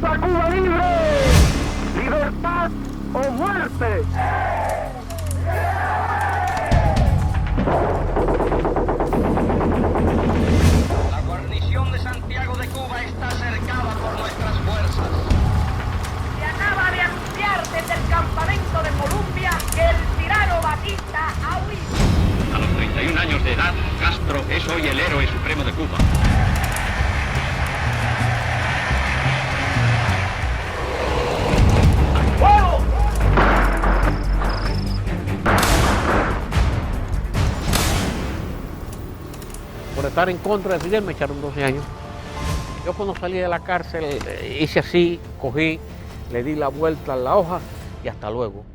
¡Viva Cuba libre! ¡Libertad o muerte! La guarnición de Santiago de Cuba está cercada por nuestras fuerzas. Se acaba de anunciar desde el campamento de Colombia que el tirano Batista ha huido. A los 31 años de edad, Castro es hoy el héroe supremo de Cuba. Por estar en contra de Fidel me echaron 12 años. Yo cuando salí de la cárcel hice así, cogí, le di la vuelta a la hoja y hasta luego.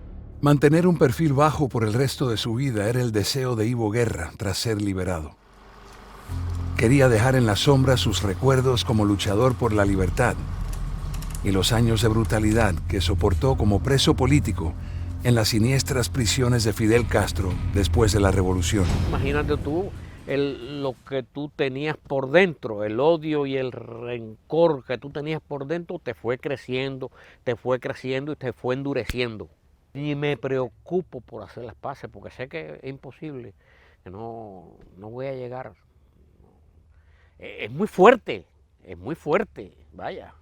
Mantener un perfil bajo por el resto de su vida era el deseo de Ivo Guerra tras ser liberado. Quería dejar en la sombra sus recuerdos como luchador por la libertad y los años de brutalidad que soportó como preso político en las siniestras prisiones de Fidel Castro después de la revolución. Imagínate tú lo que tú tenías por dentro, el odio y el rencor que tú tenías por dentro te fue creciendo y te fue endureciendo. Y me preocupo por hacer las paces porque sé que es imposible, que no voy a llegar. Es muy fuerte, vaya.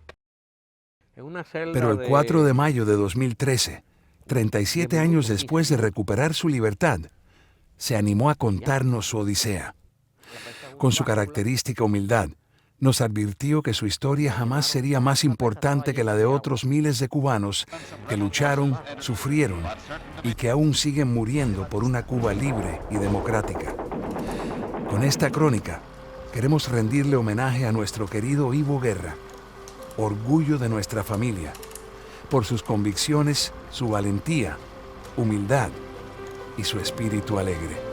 Es una celda. Pero el 4 de mayo de 2013, 37 años después de recuperar su libertad, se animó a contarnos su odisea. Con su característica humildad, nos advirtió que su historia jamás sería más importante que la de otros miles de cubanos que lucharon, sufrieron y que aún siguen muriendo por una Cuba libre y democrática. Con esta crónica, queremos rendirle homenaje a nuestro querido Ivo Guerra, orgullo de nuestra familia, por sus convicciones, su valentía, humildad y su espíritu alegre.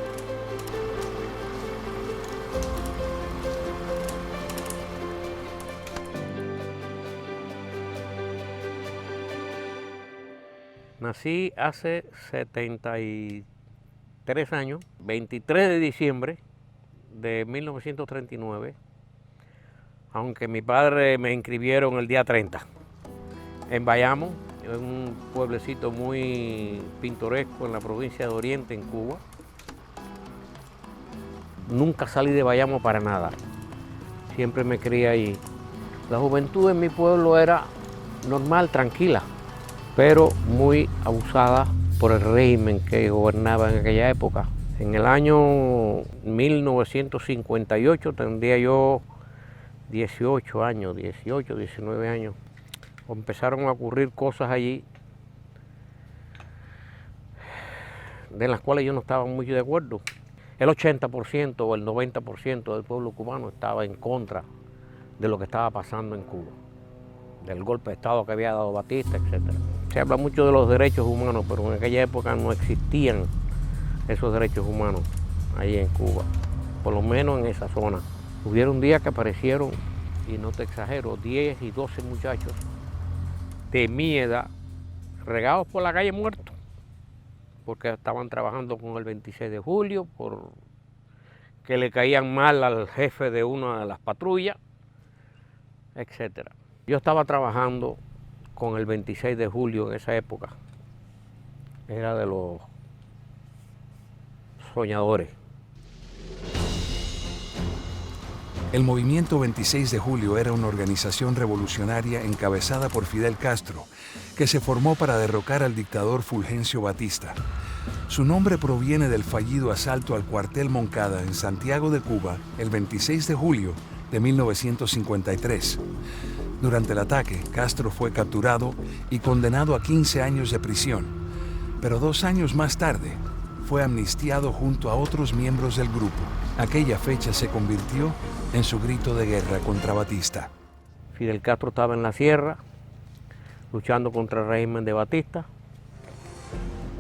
Nací hace 73 años, 23 de diciembre de 1939, aunque mi padre me inscribieron el día 30, en Bayamo, en un pueblecito muy pintoresco en la provincia de Oriente, en Cuba. Nunca salí de Bayamo para nada, siempre me crié ahí. La juventud en mi pueblo era normal, tranquila, pero muy abusada por el régimen que gobernaba en aquella época. En el año 1958 tendría yo 18 años, 18, 19 años. Empezaron a ocurrir cosas allí de las cuales yo no estaba muy de acuerdo. El 80% o el 90% del pueblo cubano estaba en contra de lo que estaba pasando en Cuba, del golpe de Estado que había dado Batista, etc. Se habla mucho de los derechos humanos, pero en aquella época no existían esos derechos humanos ahí en Cuba, por lo menos en esa zona. Hubieron días que aparecieron, y no te exagero, 10 y 12 muchachos de mi edad, regados por la calle muertos, porque estaban trabajando con el 26 de julio, porque le caían mal al jefe de una de las patrullas, etc. Yo estaba trabajando con el 26 de julio en esa época. Era de los soñadores. El movimiento 26 de julio era una organización revolucionaria encabezada por Fidel Castro, que se formó para derrocar al dictador Fulgencio Batista. Su nombre proviene del fallido asalto al cuartel Moncada en Santiago de Cuba el 26 de julio de 1953. Durante el ataque, Castro fue capturado y condenado a 15 años de prisión, pero 2 años más tarde fue amnistiado junto a otros miembros del grupo. Aquella fecha se convirtió en su grito de guerra contra Batista. Fidel Castro estaba en la sierra, luchando contra el régimen de Batista,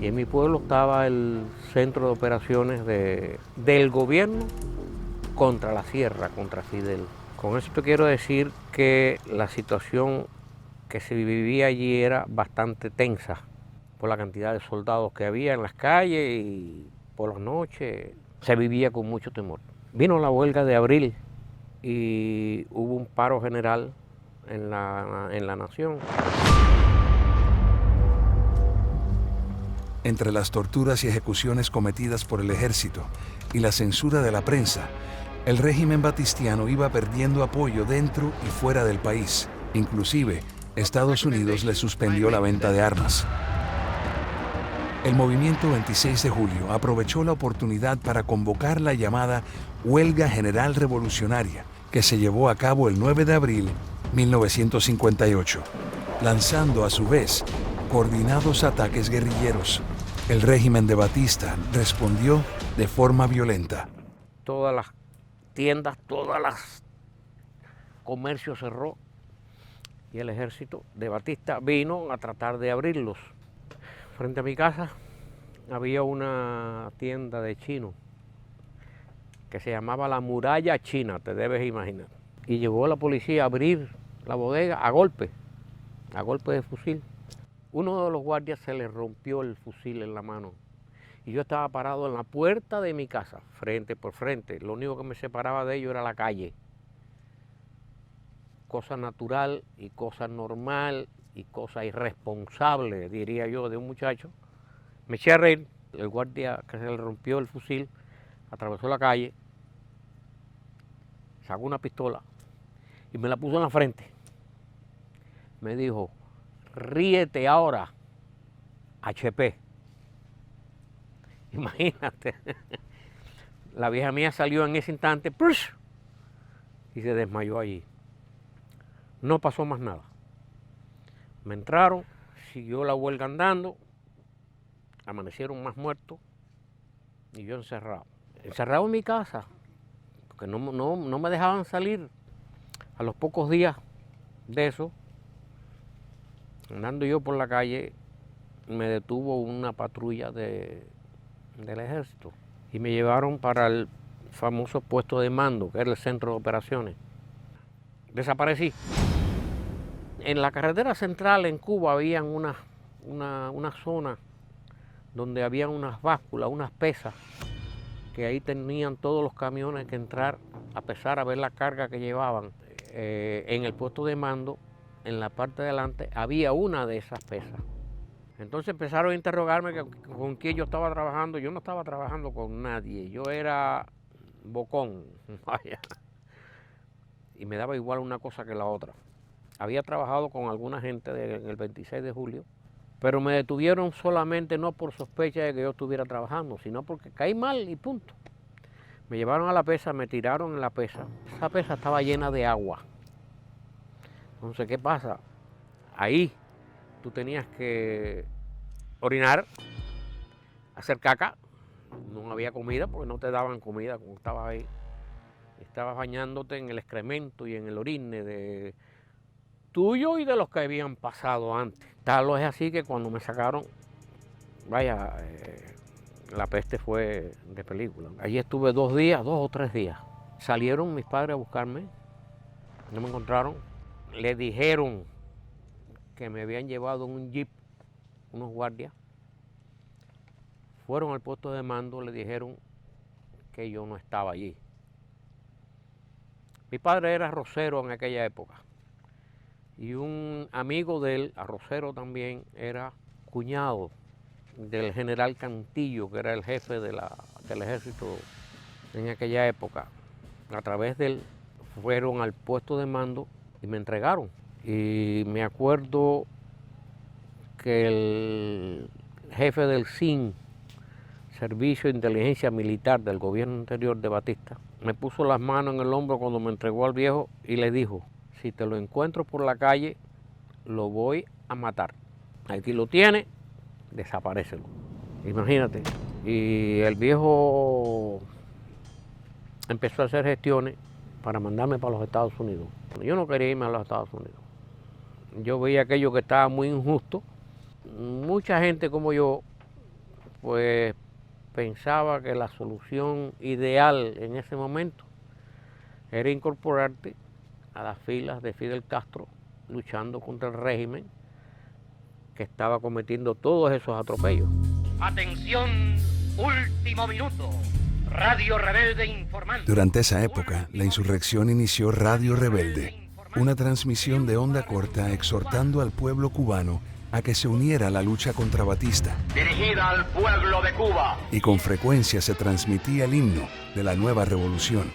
y en mi pueblo estaba el centro de operaciones del gobierno contra la sierra, contra Fidel. Con esto quiero decir que la situación que se vivía allí era bastante tensa por la cantidad de soldados que había en las calles y por las noches se vivía con mucho temor. Vino la huelga de abril y hubo un paro general en la nación. Entre las torturas y ejecuciones cometidas por el ejército y la censura de la prensa, el régimen batistiano iba perdiendo apoyo dentro y fuera del país. Inclusive, Estados Unidos le suspendió la venta de armas. El movimiento 26 de julio aprovechó la oportunidad para convocar la llamada Huelga General Revolucionaria, que se llevó a cabo el 9 de abril de 1958, lanzando a su vez coordinados ataques guerrilleros. El régimen de Batista respondió de forma violenta. Todas las tiendas, todos los comercios cerró y el ejército de Batista vino a tratar de abrirlos. Frente a mi casa había una tienda de chino que se llamaba La Muralla China, te debes imaginar. Y llegó la policía a abrir la bodega a golpe de fusil. Uno de los guardias se le rompió el fusil en la mano y yo estaba parado en la puerta de mi casa, frente por frente. Lo único que me separaba de ellos era la calle. Cosa natural y cosa normal y cosa irresponsable, diría yo, de un muchacho. Me eché a reír. El guardia que se le rompió el fusil atravesó la calle, sacó una pistola y me la puso en la frente. Me dijo: ríete ahora, HP. Imagínate. La vieja mía salió en ese instante ¡push! Y se desmayó allí. No pasó más nada. Me entraron, siguió la huelga andando, amanecieron más muertos y yo encerrado. Encerrado en mi casa, porque no me dejaban salir. A los pocos días de eso, andando yo por la calle, me detuvo una patrulla del ejército y me llevaron para el famoso puesto de mando, que era el centro de operaciones. Desaparecí. En la carretera central en Cuba había una zona donde había unas básculas, unas pesas, que ahí tenían todos los camiones que entrar a pesar a ver la carga que llevaban. En el puesto de mando, en la parte de adelante, había una de esas pesas. Entonces empezaron a interrogarme con quién yo estaba trabajando. Yo no estaba trabajando con nadie, yo era bocón, vaya. Y me daba igual una cosa que la otra. Había trabajado con alguna gente en el 26 de julio, pero me detuvieron solamente no por sospecha de que yo estuviera trabajando, sino porque caí mal y punto. Me llevaron a la pesa, me tiraron en la pesa. Esa pesa estaba llena de agua. Entonces, ¿qué pasa? Ahí tú tenías que orinar, hacer caca. No había comida porque no te daban comida cuando estabas ahí. Estabas bañándote en el excremento y en el orine de tuyo y de los que habían pasado antes. Tal es así que cuando me sacaron, vaya, la peste fue de película. Allí estuve 2 días, 2 o 3 días. Salieron mis padres a buscarme, no me encontraron. Le dijeron que me habían llevado en un jeep unos guardias. Fueron al puesto de mando, le dijeron que yo no estaba allí. Mi padre era arrocero en aquella época. Y un amigo de él, arrocero también, era cuñado del general Cantillo, que era el jefe del ejército en aquella época. A través de él fueron al puesto de mando y me entregaron. Y me acuerdo que el jefe del SIN, Servicio de Inteligencia Militar del gobierno anterior de Batista, me puso las manos en el hombro cuando me entregó al viejo y le dijo: si te lo encuentro por la calle, lo voy a matar. Aquí lo tiene, desaparécelo. Imagínate. Y el viejo empezó a hacer gestiones para mandarme para los Estados Unidos. Yo no quería irme a los Estados Unidos. Yo veía aquello que estaba muy injusto. Mucha gente como yo, pues pensaba que la solución ideal en ese momento era incorporarte a las filas de Fidel Castro, luchando contra el régimen que estaba cometiendo todos esos atropellos. Atención, último minuto. Radio Rebelde informando. Durante esa época, la insurrección inició Radio Rebelde, Una transmisión de onda corta exhortando al pueblo cubano a que se uniera a la lucha contra Batista. Dirigida al pueblo de Cuba. Y con frecuencia se transmitía el himno de la nueva revolución.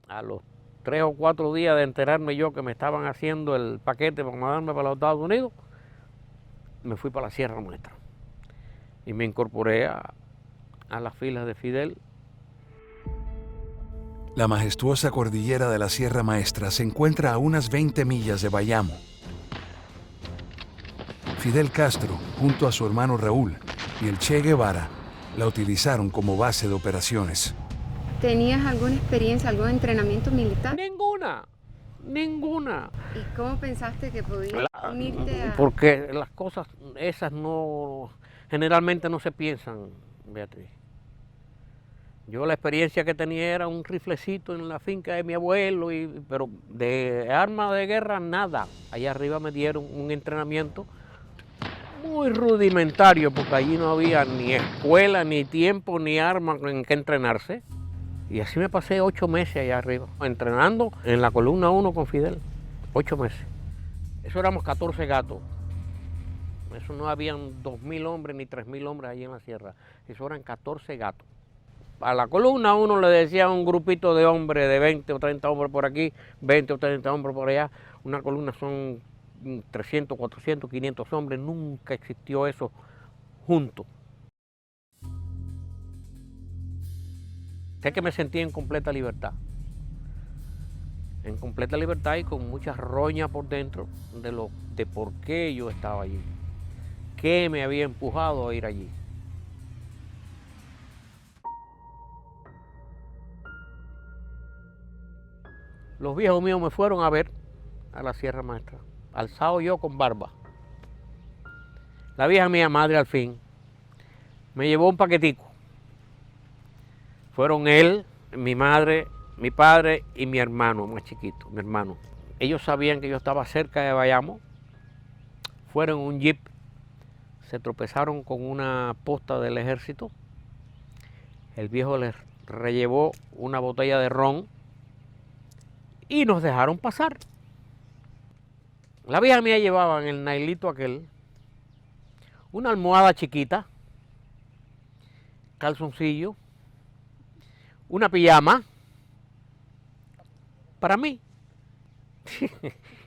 A los 3 o 4 días de enterarme yo que me estaban haciendo el paquete para mandarme para los Estados Unidos, me fui para la Sierra Maestra y me incorporé a las filas de Fidel. La majestuosa cordillera de la Sierra Maestra se encuentra a unas 20 millas de Bayamo. Fidel Castro, junto a su hermano Raúl y el Che Guevara, la utilizaron como base de operaciones. ¿Tenías alguna experiencia, algún entrenamiento militar? Ninguna. ¿Y cómo pensaste que podías unirte a...? Porque las cosas esas no, generalmente no se piensan, Beatriz. Yo la experiencia que tenía era un riflecito en la finca de mi abuelo, pero de arma de guerra nada. Allá arriba me dieron un entrenamiento muy rudimentario, porque allí no había ni escuela, ni tiempo, ni arma en que entrenarse. Y así me pasé 8 meses allá arriba, entrenando en la columna 1 con Fidel. 8 meses. Eso éramos 14 gatos. Eso no habían 2.000 hombres ni 3.000 hombres allí en la sierra. Eso eran 14 gatos. A la columna 1 le decía un grupito de hombres, de 20 o 30 hombres por aquí, 20 o 30 hombres por allá. Una columna son 300, 400, 500 hombres. Nunca existió eso juntos. Sé que me sentí en completa libertad. En completa libertad y con mucha roña por dentro de por qué yo estaba allí. ¿Qué me había empujado a ir allí? Los viejos míos me fueron a ver a la Sierra Maestra, alzado yo con barba. La vieja mía madre al fin me llevó un paquetico. Fueron él, mi madre, mi padre y mi hermano más chiquito, mi hermano. Ellos sabían que yo estaba cerca de Bayamo, fueron en un jeep, se tropezaron con una posta del ejército. El viejo les rellevó una botella de ron y nos dejaron pasar. La vieja mía llevaba en el nailito aquel una almohada chiquita, calzoncillo, una pijama para mí.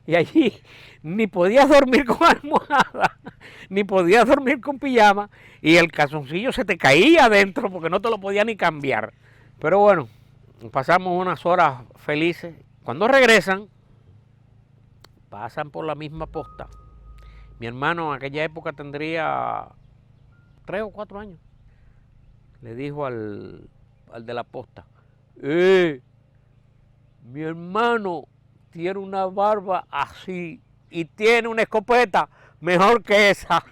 Y allí ni podías dormir con almohada, ni podías dormir con pijama, y el calzoncillo se te caía adentro porque no te lo podía ni cambiar. Pero bueno, pasamos unas horas felices. Cuando regresan, pasan por la misma posta. Mi hermano en aquella época tendría 3 o 4 años. Le dijo al de la posta: mi hermano tiene una barba así y tiene una escopeta mejor que esa.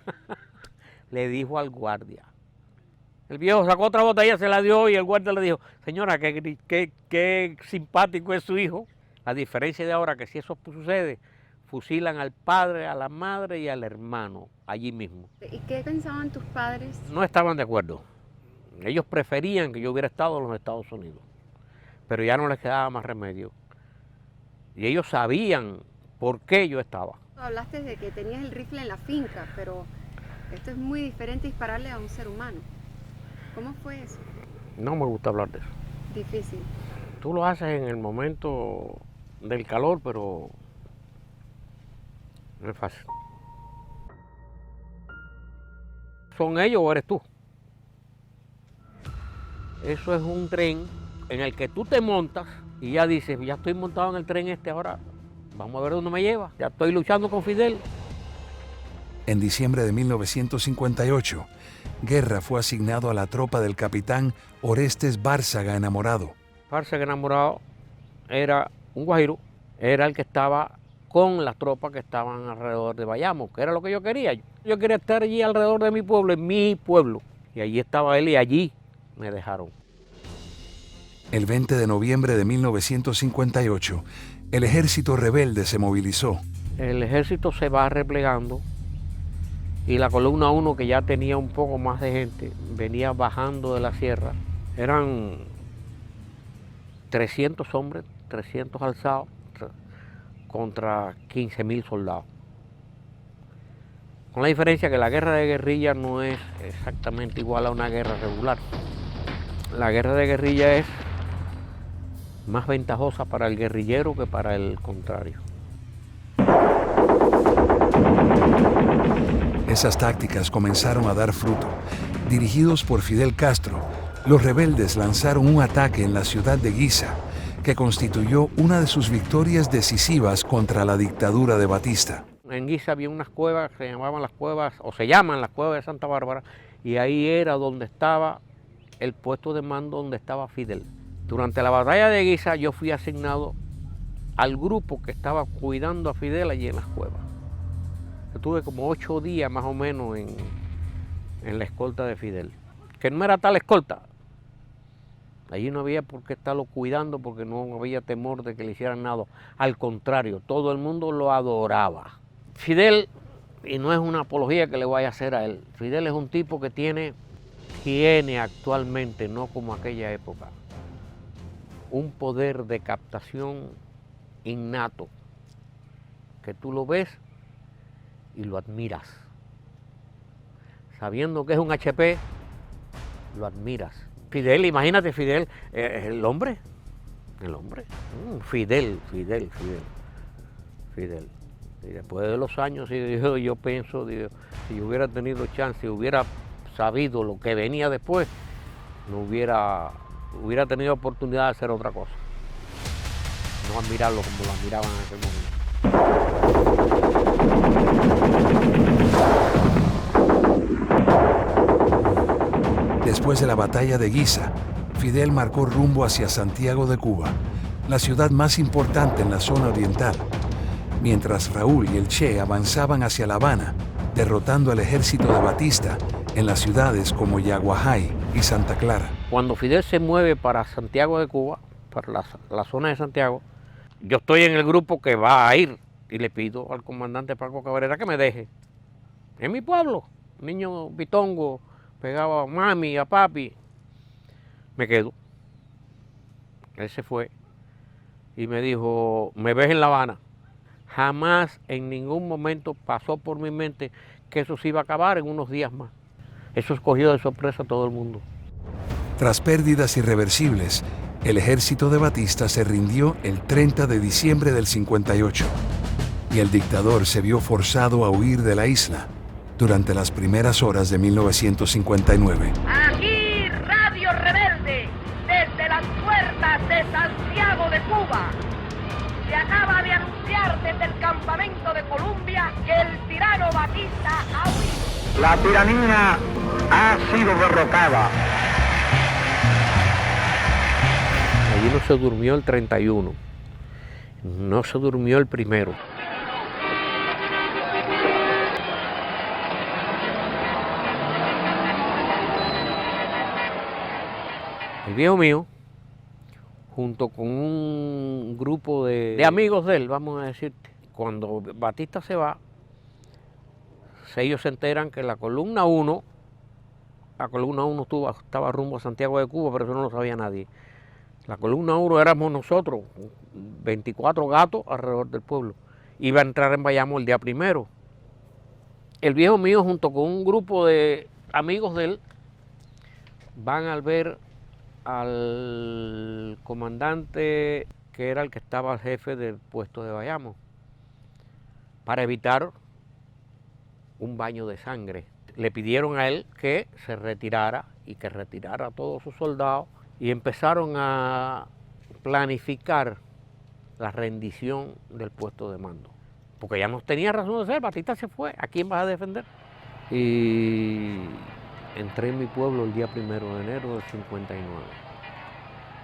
Le dijo al guardia. El viejo sacó otra botella, se la dio y el guardia le dijo: señora, qué simpático es su hijo. La diferencia de ahora que si eso sucede, fusilan al padre, a la madre y al hermano allí mismo. ¿Y qué pensaban tus padres? No estaban de acuerdo. Ellos preferían que yo hubiera estado en los Estados Unidos, pero ya no les quedaba más remedio. Y ellos sabían por qué yo estaba. Hablaste de que tenías el rifle en la finca, pero esto es muy diferente dispararle a un ser humano. ¿Cómo fue eso? No me gusta hablar de eso. Difícil. Tú lo haces en el momento del calor, pero no es fácil. ¿Son ellos o eres tú? Eso es un tren en el que tú te montas y ya dices: ya estoy montado en el tren este, ahora vamos a ver dónde me lleva. Ya estoy luchando con Fidel. En diciembre de 1958, Guerra fue asignado a la tropa del capitán Orestes Bárzaga Enamorado. Bárzaga Enamorado era un guajiro, era el que estaba con las tropas que estaban alrededor de Bayamo, que era lo que yo quería. Yo quería estar allí alrededor de mi pueblo, en mi pueblo. Y allí estaba él y allí me dejaron. El 20 de noviembre de 1958, el ejército rebelde se movilizó. El ejército se va replegando y la columna 1, que ya tenía un poco más de gente, venía bajando de la sierra. Eran 300 hombres, 300 alzados, contra 15.000 soldados. Con la diferencia que la guerra de guerrilla no es exactamente igual a una guerra regular. La guerra de guerrilla es más ventajosa para el guerrillero que para el contrario. Esas tácticas comenzaron a dar fruto. Dirigidos por Fidel Castro, los rebeldes lanzaron un ataque en la ciudad de Giza, que constituyó una de sus victorias decisivas contra la dictadura de Batista. En Giza había unas cuevas que se llamaban las cuevas, o se llaman las cuevas de Santa Bárbara, y ahí era donde estaba el puesto de mando donde estaba Fidel. Durante la batalla de Giza yo fui asignado al grupo que estaba cuidando a Fidel allí en las cuevas. Yo tuve como 8 días más o menos en la escolta de Fidel, que no era tal escolta. Allí no había por qué estarlo cuidando porque no había temor de que le hicieran nada. Al contrario, todo el mundo lo adoraba. Fidel, y no es una apología que le vaya a hacer a él, Fidel es un tipo que tiene actualmente, no como aquella época, un poder de captación innato, que tú lo ves y lo admiras. Sabiendo que es un HP, lo admiras. Fidel, imagínate Fidel, el hombre. Fidel. Y después de los años, yo pienso, si yo hubiera tenido chance, hubiera sabido lo que venía después, no hubiera tenido oportunidad de hacer otra cosa. No admirarlo como lo admiraban en ese momento. Después de la batalla de Giza, Fidel marcó rumbo hacia Santiago de Cuba, la ciudad más importante en la zona oriental, mientras Raúl y el Che avanzaban hacia La Habana, derrotando al ejército de Batista en las ciudades como Yaguajay y Santa Clara. Cuando Fidel se mueve para Santiago de Cuba, para la zona de Santiago, yo estoy en el grupo que va a ir y le pido al comandante Paco Cabrera que me deje. En mi pueblo, niño bitongo, pegaba a mami, a papi, me quedo. Él se fue y me dijo, ¿me ves en La Habana? Jamás en ningún momento pasó por mi mente que eso se iba a acabar en unos días más. Eso escogió de sorpresa a todo el mundo. Tras pérdidas irreversibles, el ejército de Batista se rindió el 30 de diciembre del 58 y el dictador se vio forzado a huir de la isla durante las primeras horas de 1959. Aquí Radio Rebelde, desde las puertas de Santiago de Cuba. Se acaba de anunciar desde el campamento de Colombia que el tirano Batista ha huido. La tiranía ha sido derrotada. Allí no se durmió el 31, no se durmió el 1. El viejo mío, junto con un grupo de amigos de él, vamos a decirte, cuando Batista se va, ellos se enteran que la columna 1 estaba rumbo a Santiago de Cuba, pero eso no lo sabía nadie. La columna 1 éramos nosotros, 24 gatos alrededor del pueblo. Iba a entrar en Bayamo el día 1. El viejo mío, junto con un grupo de amigos de él, van a ver al comandante, que era el que estaba al jefe del puesto de Bayamo, para evitar un baño de sangre. Le pidieron a él que se retirara y que retirara a todos sus soldados y empezaron a planificar la rendición del puesto de mando. Porque ya no tenía razón de ser, Batista se fue, ¿a quién vas a defender? Y entré en mi pueblo el día 1 de enero del 59.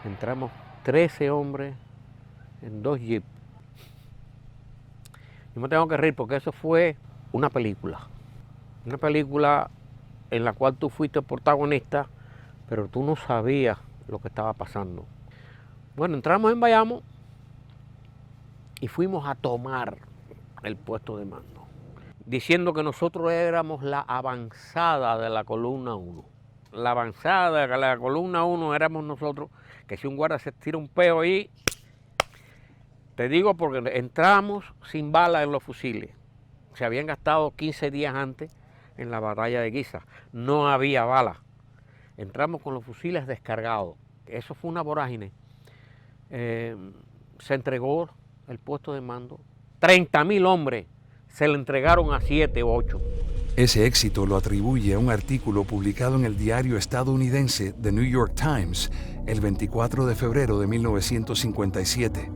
Entramos 13 hombres en 2 jeeps. Yo me tengo que reír porque eso fue una película. Una película en la cual tú fuiste protagonista, pero tú no sabías lo que estaba pasando. Bueno, entramos en Bayamo y fuimos a tomar el puesto de mando, diciendo que nosotros éramos la avanzada de la columna 1. La avanzada de la columna 1 éramos nosotros, que si un guardia se tira un peo ahí, te digo porque entramos sin balas en los fusiles. Se habían gastado 15 días antes en la batalla de Guisa. No había balas. Entramos con los fusiles descargados. Eso fue una vorágine. Se entregó el puesto de mando. 30.000 hombres se le entregaron a 7 o 8. Ese éxito lo atribuye a un artículo publicado en el diario estadounidense The New York Times el 24 de febrero de 1957.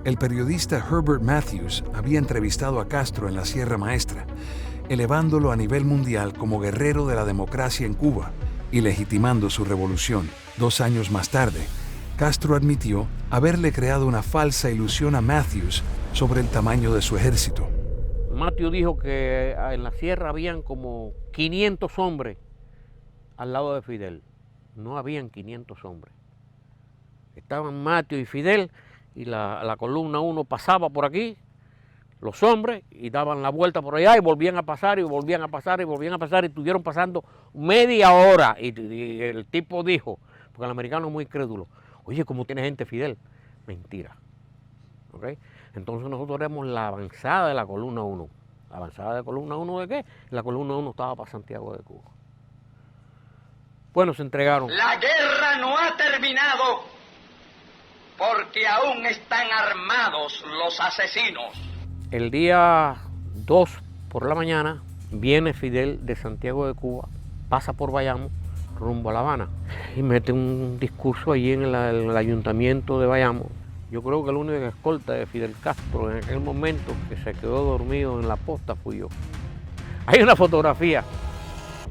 El periodista Herbert Matthews había entrevistado a Castro en la Sierra Maestra, elevándolo a nivel mundial como guerrero de la democracia en Cuba y legitimando su revolución. 2 años más tarde, Castro admitió haberle creado una falsa ilusión a Matthews sobre el tamaño de su ejército. Matthews dijo que en la sierra habían como 500 hombres al lado de Fidel. No habían 500 hombres. Estaban Matthews y Fidel y la columna 1 pasaba por aquí, los hombres, y daban la vuelta por allá y volvían a pasar y volvían a pasar y volvían a pasar y estuvieron pasando media hora. Y el tipo dijo, porque el americano es muy crédulo, oye, ¿cómo tiene gente Fidel? Mentira. ¿Okay? Entonces nosotros éramos la avanzada de la columna 1. ¿La avanzada de la columna 1 de qué? La columna 1 estaba para Santiago de Cuba. Bueno, se entregaron. La guerra no ha terminado porque aún están armados los asesinos. El día 2 por la mañana viene Fidel de Santiago de Cuba, pasa por Bayamo, rumbo a La Habana, y mete un discurso allí en el ayuntamiento de Bayamo. Yo creo que el único escolta de Fidel Castro en aquel momento que se quedó dormido en la posta fui yo. Hay una fotografía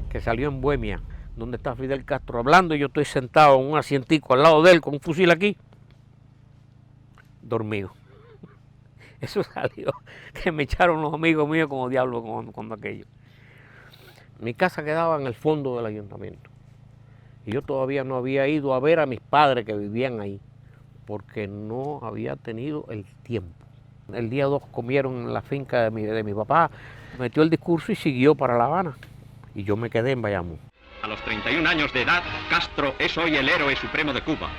que salió en Bohemia, donde está Fidel Castro hablando y yo estoy sentado en un asientico al lado de él con un fusil aquí, dormido. Eso salió, que me echaron los amigos míos como diablo cuando aquello. Mi casa quedaba en el fondo del ayuntamiento y yo todavía no había ido a ver a mis padres que vivían ahí, porque no había tenido el tiempo. El día 2 comieron en la finca de mi papá, metió el discurso y siguió para La Habana. Y yo me quedé en Bayamo. A los 31 años de edad, Castro es hoy el héroe supremo de Cuba.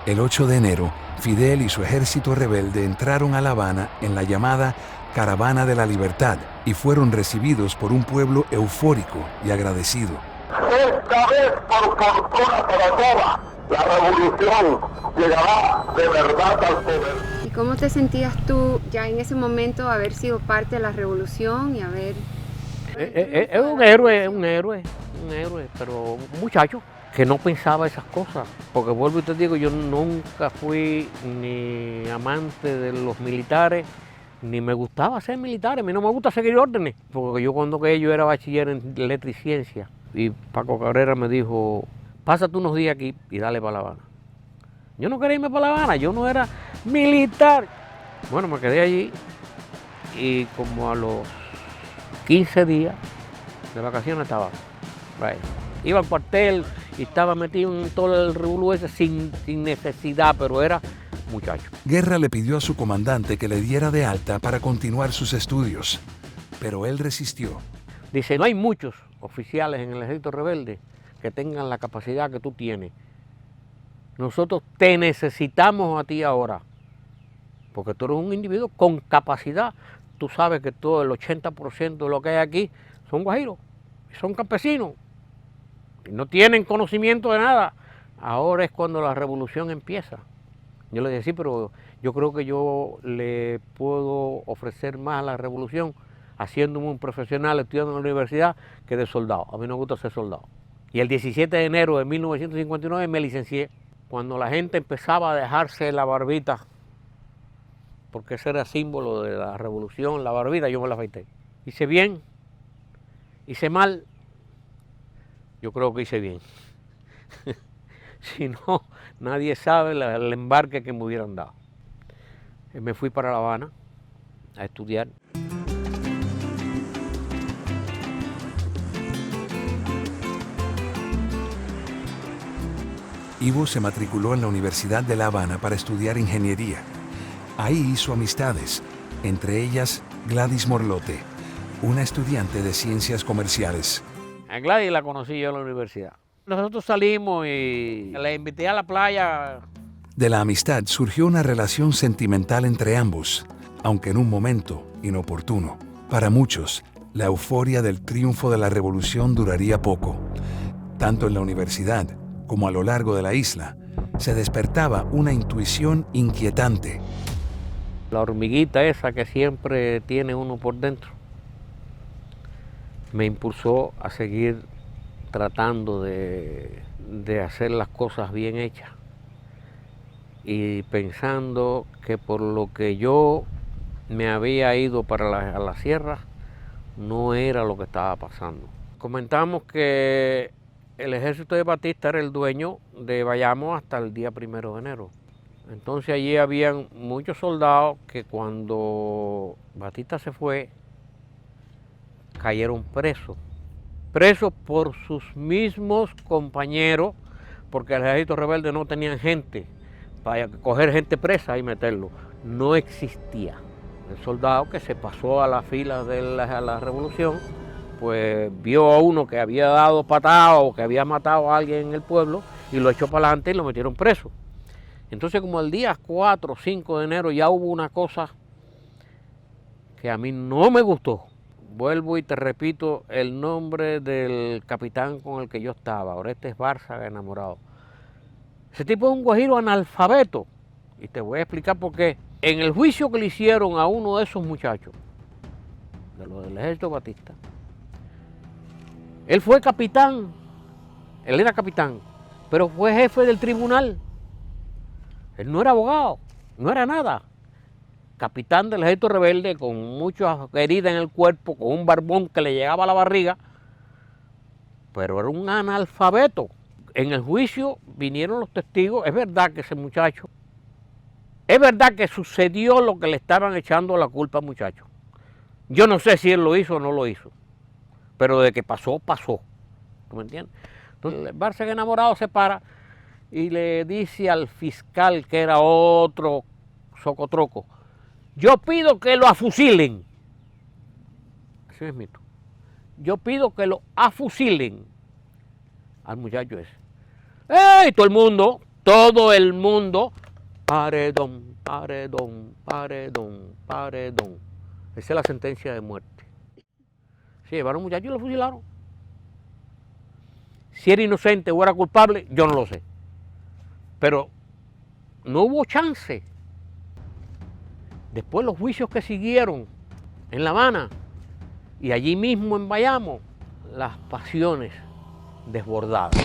El 8 de enero, Fidel y su ejército rebelde entraron a La Habana en la llamada Caravana de la Libertad y fueron recibidos por un pueblo eufórico y agradecido. Esta vez, por fortuna para todas, la revolución llegará de verdad al poder. ¿Y cómo te sentías tú ya en ese momento haber sido parte de la revolución y haber... Es un héroe, pero un muchacho que no pensaba esas cosas. Porque vuelvo y te digo, yo nunca fui ni amante de los militares, ni me gustaba ser militar. A mí no me gusta seguir órdenes. Porque yo yo era bachiller en letra y ciencia. Y Paco Cabrera me dijo, pásate unos días aquí y dale para La Habana. Yo no quería irme para La Habana, yo no era militar. Bueno, me quedé allí y como a los 15 días de vacaciones estaba. Right. Iba al cuartel y estaba metido en todo el revolú ese sin necesidad, pero era muchacho. Guerra le pidió a su comandante que le diera de alta para continuar sus estudios, pero él resistió. Dice, no hay muchos oficiales en el ejército rebelde que tengan la capacidad que tú tienes. Nosotros te necesitamos a ti ahora, porque tú eres un individuo con capacidad. Tú sabes que todo el 80% de lo que hay aquí son guajiros, son campesinos, y no tienen conocimiento de nada. Ahora es cuando la revolución empieza. Yo le decía, sí, pero yo creo que yo le puedo ofrecer más a la revolución haciéndome un profesional estudiando en la universidad que de soldado. A mí no me gusta ser soldado. Y el 17 de enero de 1959 me licencié, cuando la gente empezaba a dejarse la barbita, porque ese era símbolo de la revolución, la barbita, yo me la afeité. Hice bien, hice mal, yo creo que hice bien. Si no, nadie sabe el embarque que me hubieran dado. Me fui para La Habana a estudiar. Ivo se matriculó en la Universidad de La Habana para estudiar ingeniería. Ahí hizo amistades, entre ellas Gladys Morlote, una estudiante de ciencias comerciales. A Gladys la conocí yo en la universidad. Nosotros salimos y la invité a la playa. De la amistad surgió una relación sentimental entre ambos, aunque en un momento inoportuno. Para muchos, la euforia del triunfo de la revolución duraría poco. Tanto en la universidad como a lo largo de la isla, se despertaba una intuición inquietante. La hormiguita esa que siempre tiene uno por dentro me impulsó a seguir tratando de hacer las cosas bien hechas y pensando que por lo que yo me había ido para la sierra no era lo que estaba pasando. Comentamos que el ejército de Batista era el dueño de Bayamo hasta el día 1 de enero. Entonces allí habían muchos soldados que cuando Batista se fue, cayeron presos. Presos por sus mismos compañeros, porque el ejército rebelde no tenían gente para coger gente presa y meterlo. No existía. El soldado que se pasó a la fila de la revolución, pues vio a uno que había dado patada o que había matado a alguien en el pueblo y lo echó para adelante y lo metieron preso. Entonces, como el día 4 o 5 de enero ya hubo una cosa que a mí no me gustó. Vuelvo y te repito el nombre del capitán con el que yo estaba, Orestes Bárcega Enamorado. Ese tipo es un guajiro analfabeto y te voy a explicar por qué. En el juicio que le hicieron a uno de esos muchachos, de los del ejército Batista, él fue capitán, él era capitán, pero fue jefe del tribunal. Él no era abogado, no era nada. Capitán del ejército rebelde con muchas heridas en el cuerpo, con un barbón que le llegaba a la barriga, pero era un analfabeto. En el juicio vinieron los testigos, es verdad que ese muchacho, es verdad que sucedió lo que le estaban echando la culpa al muchacho. Yo no sé si él lo hizo o no lo hizo, pero de que pasó, pasó. ¿Tú me entiendes? Entonces, Bárcega Enamorado se para y le dice al fiscal, que era otro socotroco, yo pido que lo afusilen. Así es mito. Yo pido que lo afusilen al muchacho ese. ¡Ey! Todo el mundo, paredón, paredón, paredón, paredón. Esa es la sentencia de muerte. Se llevaron a un muchacho y lo fusilaron. Si era inocente o era culpable, yo no lo sé. Pero no hubo chance. Después los juicios que siguieron en La Habana y allí mismo en Bayamo, las pasiones desbordadas.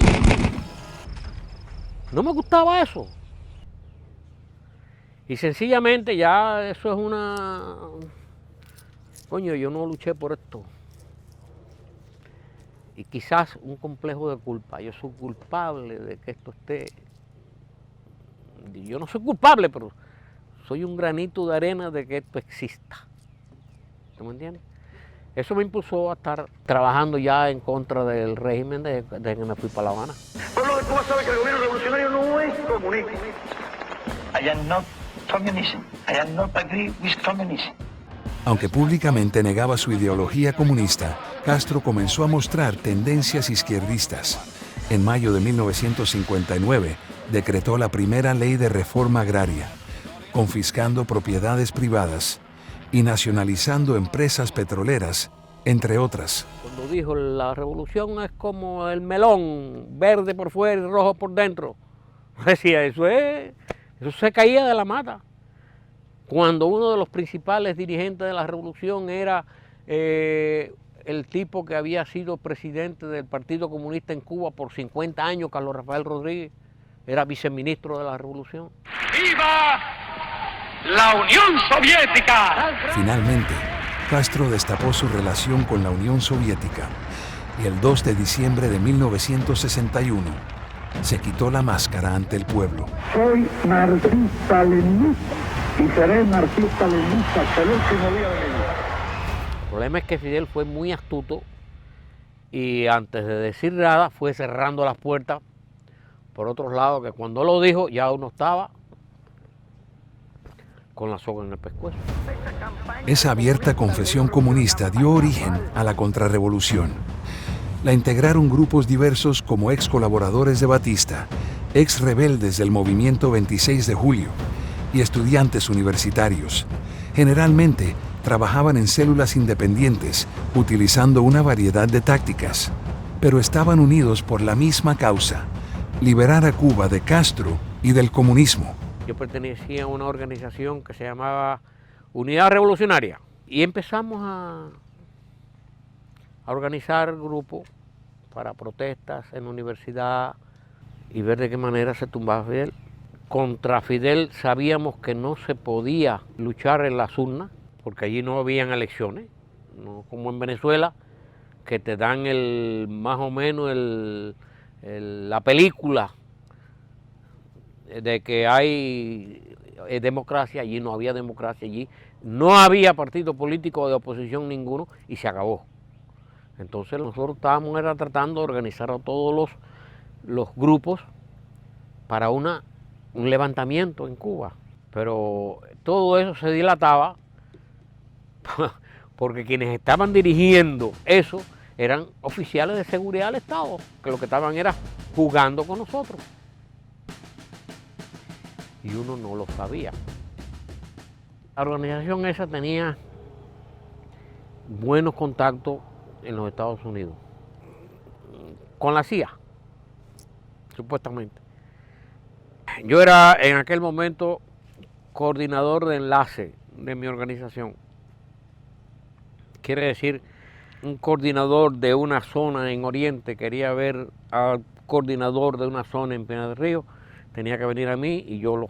No me gustaba eso. Y sencillamente ya eso es una... Coño, yo no luché por esto. Y quizás un complejo de culpa. Yo soy culpable de que esto esté... Yo no soy culpable, pero soy un granito de arena de que esto exista. ¿Tú me entiendes? Eso me impulsó a estar trabajando ya en contra del régimen de que me fui para La Habana. Pueblo de Cuba sabe que el gobierno revolucionario no es comunista. I am not communism. I am not agree with communism. Aunque públicamente negaba su ideología comunista, Castro comenzó a mostrar tendencias izquierdistas. En mayo de 1959, decretó la primera ley de reforma agraria, confiscando propiedades privadas y nacionalizando empresas petroleras, entre otras. Cuando dijo la revolución es como el melón, verde por fuera y rojo por dentro, decía eso se caía de la mata. Cuando uno de los principales dirigentes de la revolución era el tipo que había sido presidente del Partido Comunista en Cuba por 50 años, Carlos Rafael Rodríguez, era viceministro de la revolución. ¡Viva la Unión Soviética! Finalmente, Castro destapó su relación con la Unión Soviética y el 2 de diciembre de 1961 se quitó la máscara ante el pueblo. Soy marxista-leninista y seré marxista-leninista hasta el último día de mi vida. El problema es que Fidel fue muy astuto y antes de decir nada fue cerrando las puertas por otros lados, que cuando lo dijo ya uno estaba con la soga en el pescuezo. Esa abierta confesión comunista dio origen a la contrarrevolución. La integraron grupos diversos como ex colaboradores de Batista, ex rebeldes del movimiento 26 de julio y estudiantes universitarios. Generalmente trabajaban en células independientes, utilizando una variedad de tácticas, pero estaban unidos por la misma causa: liberar a Cuba de Castro y del comunismo. Yo pertenecía a una organización que se llamaba Unidad Revolucionaria y empezamos a organizar grupos para protestas en la universidad y ver de qué manera se tumbaba Fidel. Contra Fidel sabíamos que no se podía luchar en las urnas porque allí no habían elecciones, no como en Venezuela, que te dan más o menos la película de que hay democracia. Allí no había democracia, allí no había partido político de oposición ninguno y se acabó. Entonces nosotros estábamos tratando de organizar a todos los grupos para un levantamiento en Cuba, pero todo eso se dilataba porque quienes estaban dirigiendo eso eran oficiales de seguridad del Estado, que lo que estaban era jugando con nosotros. Y uno no lo sabía. La organización esa tenía buenos contactos en los Estados Unidos, con la CIA, supuestamente. Yo era en aquel momento coordinador de enlace de mi organización. Quiere decir, un coordinador de una zona en Oriente quería ver al coordinador de una zona en Pinar del Río, tenía que venir a mí y yo lo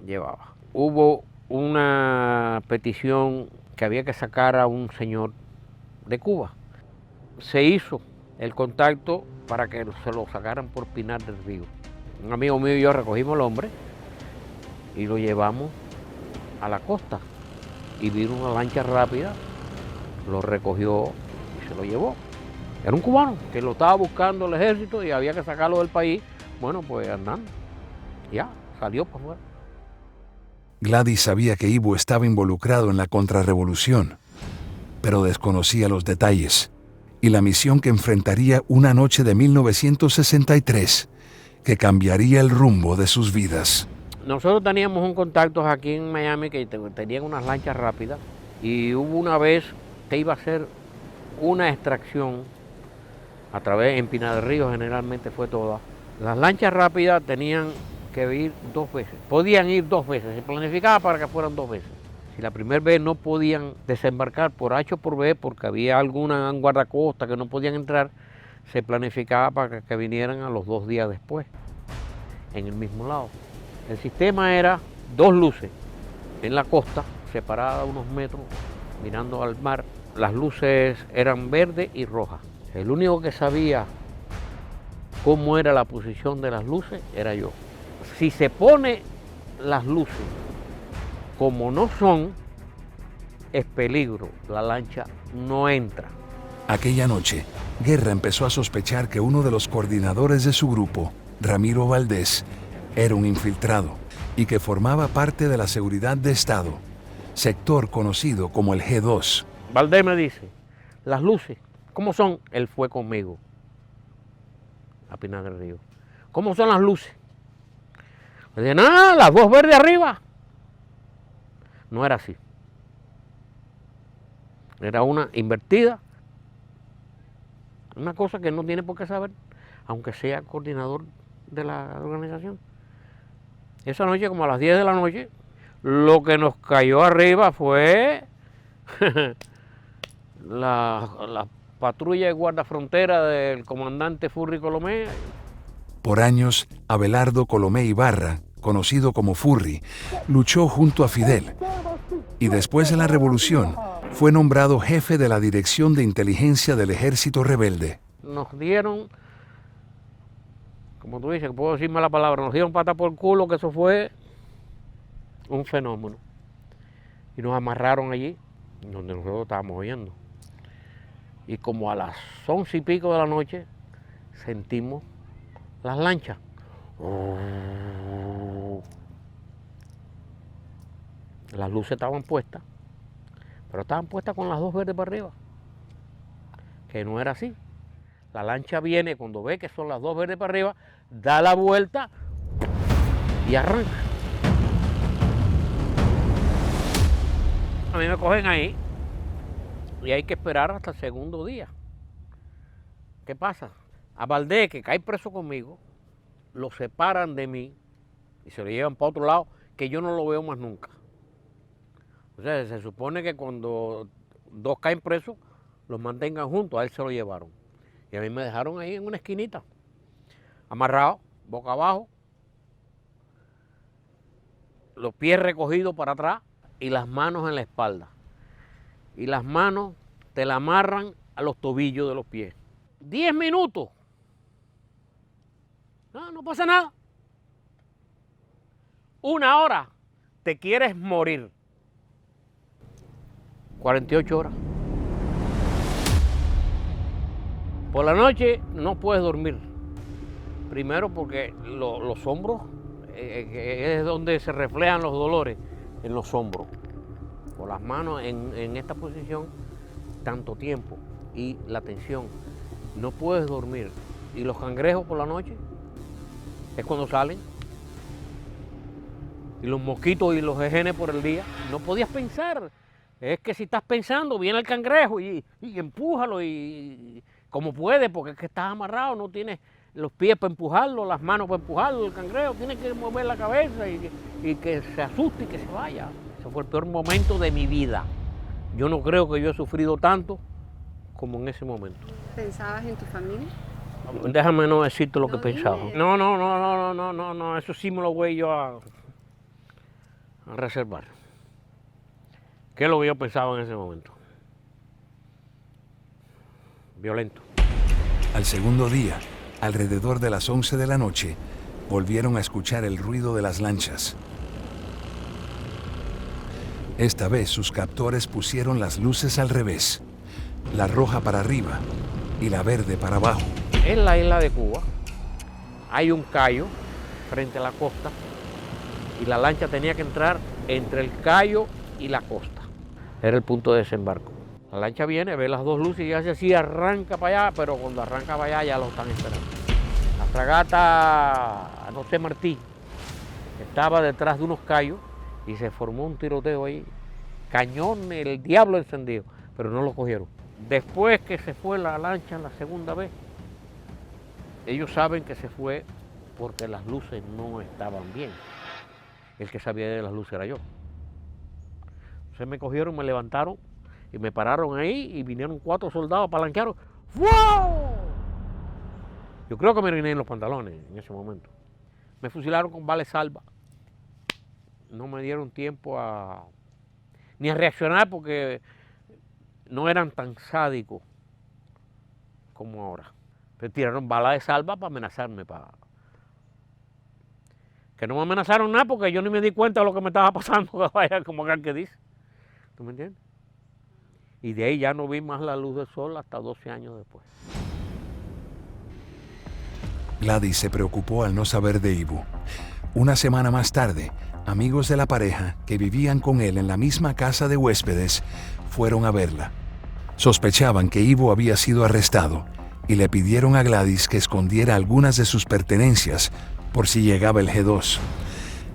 llevaba. Hubo una petición que había que sacar a un señor de Cuba. Se hizo el contacto para que se lo sacaran por Pinar del Río. Un amigo mío y yo recogimos al hombre y lo llevamos a la costa. Y vino una lancha rápida, lo recogió y se lo llevó. Era un cubano que lo estaba buscando el ejército y había que sacarlo del país. Bueno, pues andando. Ya, salió para afuera. Gladys sabía que Ivo estaba involucrado en la contrarrevolución, pero desconocía los detalles y la misión que enfrentaría una noche de 1963 que cambiaría el rumbo de sus vidas. Nosotros teníamos un contacto aquí en Miami que tenían unas lanchas rápidas y hubo una vez que iba a hacer una extracción a través, en Pinar del Río generalmente fue toda. Las lanchas rápidas tenían que ir 2 veces, podían ir 2 veces, se planificaba para que fueran 2 veces. Si la primera vez no podían desembarcar por H o por B porque había alguna guardacosta que no podían entrar, se planificaba para que vinieran a los 2 días después, en el mismo lado. El sistema era 2 luces en la costa, separadas a unos metros, mirando al mar. Las luces eran verde y roja. El único que sabía cómo era la posición de las luces era yo. Si se pone las luces como no son, es peligro, la lancha no entra. Aquella noche, Guerra empezó a sospechar que uno de los coordinadores de su grupo, Ramiro Valdés, era un infiltrado y que formaba parte de la seguridad de Estado, sector conocido como el G2. Valdés me dice, las luces, ¿cómo son? Él fue conmigo a Pinar del Río. ¿Cómo son las luces? Le dije, nada, las 2 verdes arriba. No era así. Era una invertida. Una cosa que no tiene por qué saber, aunque sea coordinador de la organización. Esa noche, como a las 10 de la noche, lo que nos cayó arriba fue la patrulla de guardafrontera del comandante Furri Colomé. Por años, Abelardo Colomé Ibarra, conocido como Furri, luchó junto a Fidel y después de la revolución fue nombrado jefe de la Dirección de Inteligencia del Ejército Rebelde. Nos dieron, como tú dices, puedo decir mala palabra, nos dieron pata por culo, que eso fue un fenómeno. Y nos amarraron allí, donde nosotros estábamos oyendo. Y como a las 11 y pico de la noche, sentimos las lanchas. Las luces estaban puestas, pero estaban puestas con las dos verdes para arriba, que no era así. La lancha viene, cuando ve que son las dos verdes para arriba, da la vuelta y arranca. A mí me cogen ahí y hay que esperar hasta el segundo día. ¿Qué pasa? A Valdés, que cae preso conmigo, lo separan de mí y se lo llevan para otro lado, que yo no lo veo más nunca. O sea, se supone que cuando dos caen presos, los mantengan juntos, a él se lo llevaron. Y a mí me dejaron ahí en una esquinita, amarrado, boca abajo, los pies recogidos para atrás y las manos en la espalda. Y las manos te la amarran a los tobillos de los pies. 10 minutos. No pasa nada. 1 hora. Te quieres morir. 48 horas. Por la noche no puedes dormir. Primero porque los hombros es donde se reflejan los dolores, en los hombros. Por las manos en esta posición, tanto tiempo y la tensión. No puedes dormir. Y los cangrejos por la noche es cuando salen. Y los mosquitos y los jejenes por el día. No podías pensar. Es que si estás pensando, viene el cangrejo y empújalo y como puede, porque es que estás amarrado, no tienes los pies para empujarlo, las manos para empujarlo, el cangrejo tiene que mover la cabeza y que se asuste y que se vaya. Ese fue el peor momento de mi vida. Yo no creo que yo he sufrido tanto como en ese momento. ¿Pensabas en tu familia? Déjame no decirte lo que pensaba. Dime. No, eso sí me lo voy yo a reservar. ¿Qué es lo que yo pensaba en ese momento? Violento. Al segundo día, alrededor de las 11 de la noche, volvieron a escuchar el ruido de las lanchas. Esta vez sus captores pusieron las luces al revés, la roja para arriba y la verde para abajo. En la isla de Cuba hay un cayo frente a la costa y la lancha tenía que entrar entre el cayo y la costa. Era el punto de desembarco. La lancha viene, ve las dos luces y hace así, arranca para allá, pero cuando arranca para allá ya lo están esperando. La fragata José Martí estaba detrás de unos cayos y se formó un tiroteo ahí. Cañón, el diablo encendido, pero no lo cogieron. Después que se fue la lancha la segunda vez, ellos saben que se fue porque las luces no estaban bien. El que sabía de las luces era yo. Entonces me cogieron, me levantaron y me pararon ahí y vinieron 4 soldados, palanquearon. ¡Wow! Yo creo que me oriné en los pantalones en ese momento. Me fusilaron con bala de salva. No me dieron tiempo ni a reaccionar porque no eran tan sádicos como ahora. Me tiraron bala de salva para amenazarme. Que no me amenazaron nada porque yo ni me di cuenta de lo que me estaba pasando, como aquel que dice. ¿Tú me entiendes? Y de ahí ya no vi más la luz del sol hasta 12 años después. Gladys se preocupó al no saber de Ivo. Una semana más tarde, amigos de la pareja que vivían con él en la misma casa de huéspedes fueron a verla. Sospechaban que Ivo había sido arrestado y le pidieron a Gladys que escondiera algunas de sus pertenencias por si llegaba el G2.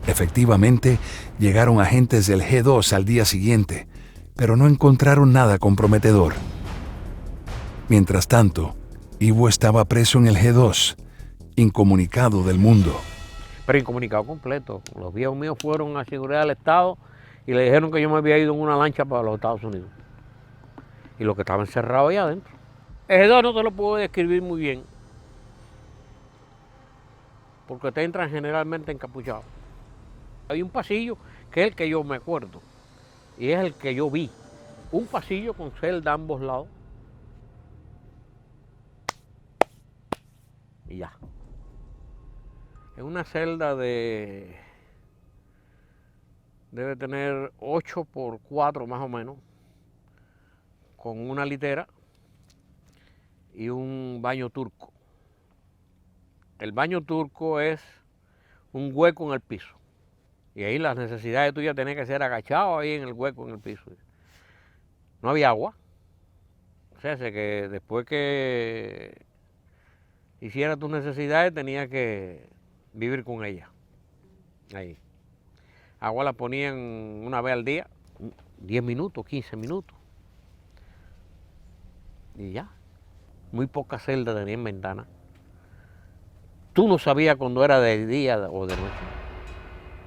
Efectivamente, llegaron agentes del G2 al día siguiente, pero no encontraron nada comprometedor. Mientras tanto, Ivo estaba preso en el G2, incomunicado del mundo. Pero incomunicado completo. Los viejos míos fueron a seguridad del Estado y le dijeron que yo me había ido en una lancha para los Estados Unidos. Y lo que estaba encerrado allá adentro. El G2 no te lo puedo describir muy bien, porque te entran generalmente encapuchados. Hay un pasillo que es el que yo me acuerdo y es el que yo vi. Un pasillo con celda a ambos lados. Y ya. Es una celda debe tener 8 por 4 más o menos, con una litera y un baño turco. El baño turco es un hueco en el piso. Y ahí las necesidades tuyas tenían que ser agachado ahí en el hueco, en el piso. No había agua. O sea, que después que hiciera tus necesidades tenías que vivir con ella. Ahí. Agua la ponían una vez al día, 10 minutos, 15 minutos. Y ya. Muy pocas celdas tenían ventana. Tú no sabías cuando era de día o de noche.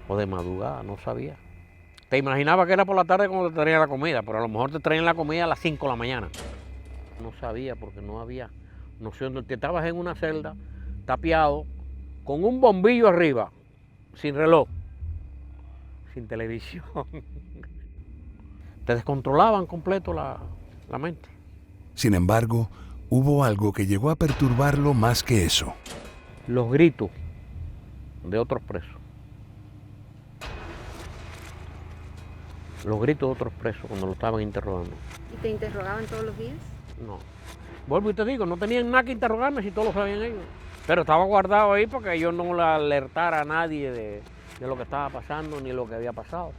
O de madrugada, no sabías. Te imaginabas que era por la tarde cuando te traían la comida, pero a lo mejor te traían la comida a las 5 de la mañana. No sabía porque no había noción. Te estabas en una celda, tapiado, con un bombillo arriba, sin reloj, sin televisión. Te descontrolaban completo la mente. Sin embargo, hubo algo que llegó a perturbarlo más que eso. Los gritos de otros presos. Los gritos de otros presos cuando lo estaban interrogando. ¿Y te interrogaban todos los días? No. Vuelvo y te digo, no tenían nada que interrogarme si todos lo sabían ellos. Pero estaba guardado ahí porque yo no le alertara a nadie de lo que estaba pasando ni lo que había pasado.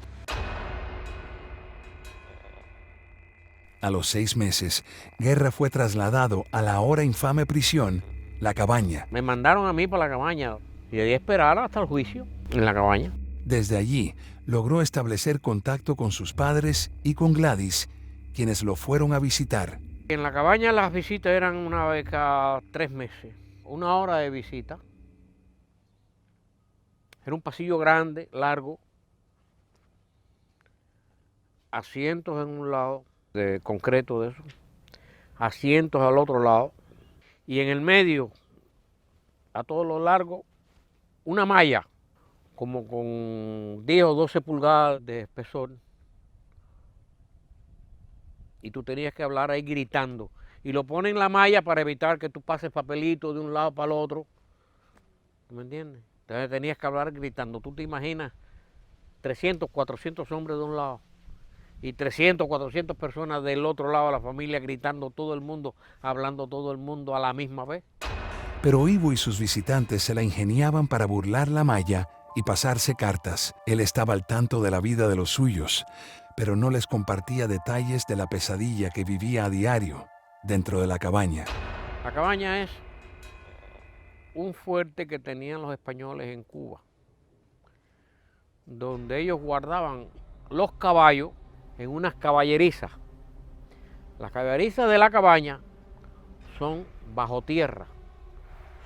A los 6 meses, Guerra fue trasladado a la ahora infame prisión, La Cabaña. Me mandaron a mí para la cabaña y debí esperar hasta el juicio en la cabaña. Desde allí, logró establecer contacto con sus padres y con Gladys, quienes lo fueron a visitar. En la cabaña las visitas eran una vez cada 3 meses, 1 hora de visita. Era un pasillo grande, largo, asientos en un lado, de concreto de eso, asientos al otro lado, y en el medio, a todo lo largo, una malla, como con 10 o 12 pulgadas de espesor, y tú tenías que hablar ahí gritando, y lo ponen en la malla para evitar que tú pases papelito de un lado para el otro, ¿me entiendes? Entonces tenías que hablar gritando. Tú te imaginas 300, 400 hombres de un lado y 300, 400 personas del otro lado de la familia gritando todo el mundo, hablando todo el mundo a la misma vez. Pero Ivo y sus visitantes se la ingeniaban para burlar la malla y pasarse cartas. Él estaba al tanto de la vida de los suyos, pero no les compartía detalles de la pesadilla que vivía a diario dentro de la cabaña. La cabaña es un fuerte que tenían los españoles en Cuba, donde ellos guardaban los caballos en unas caballerizas. Las caballerizas de la cabaña son bajo tierra,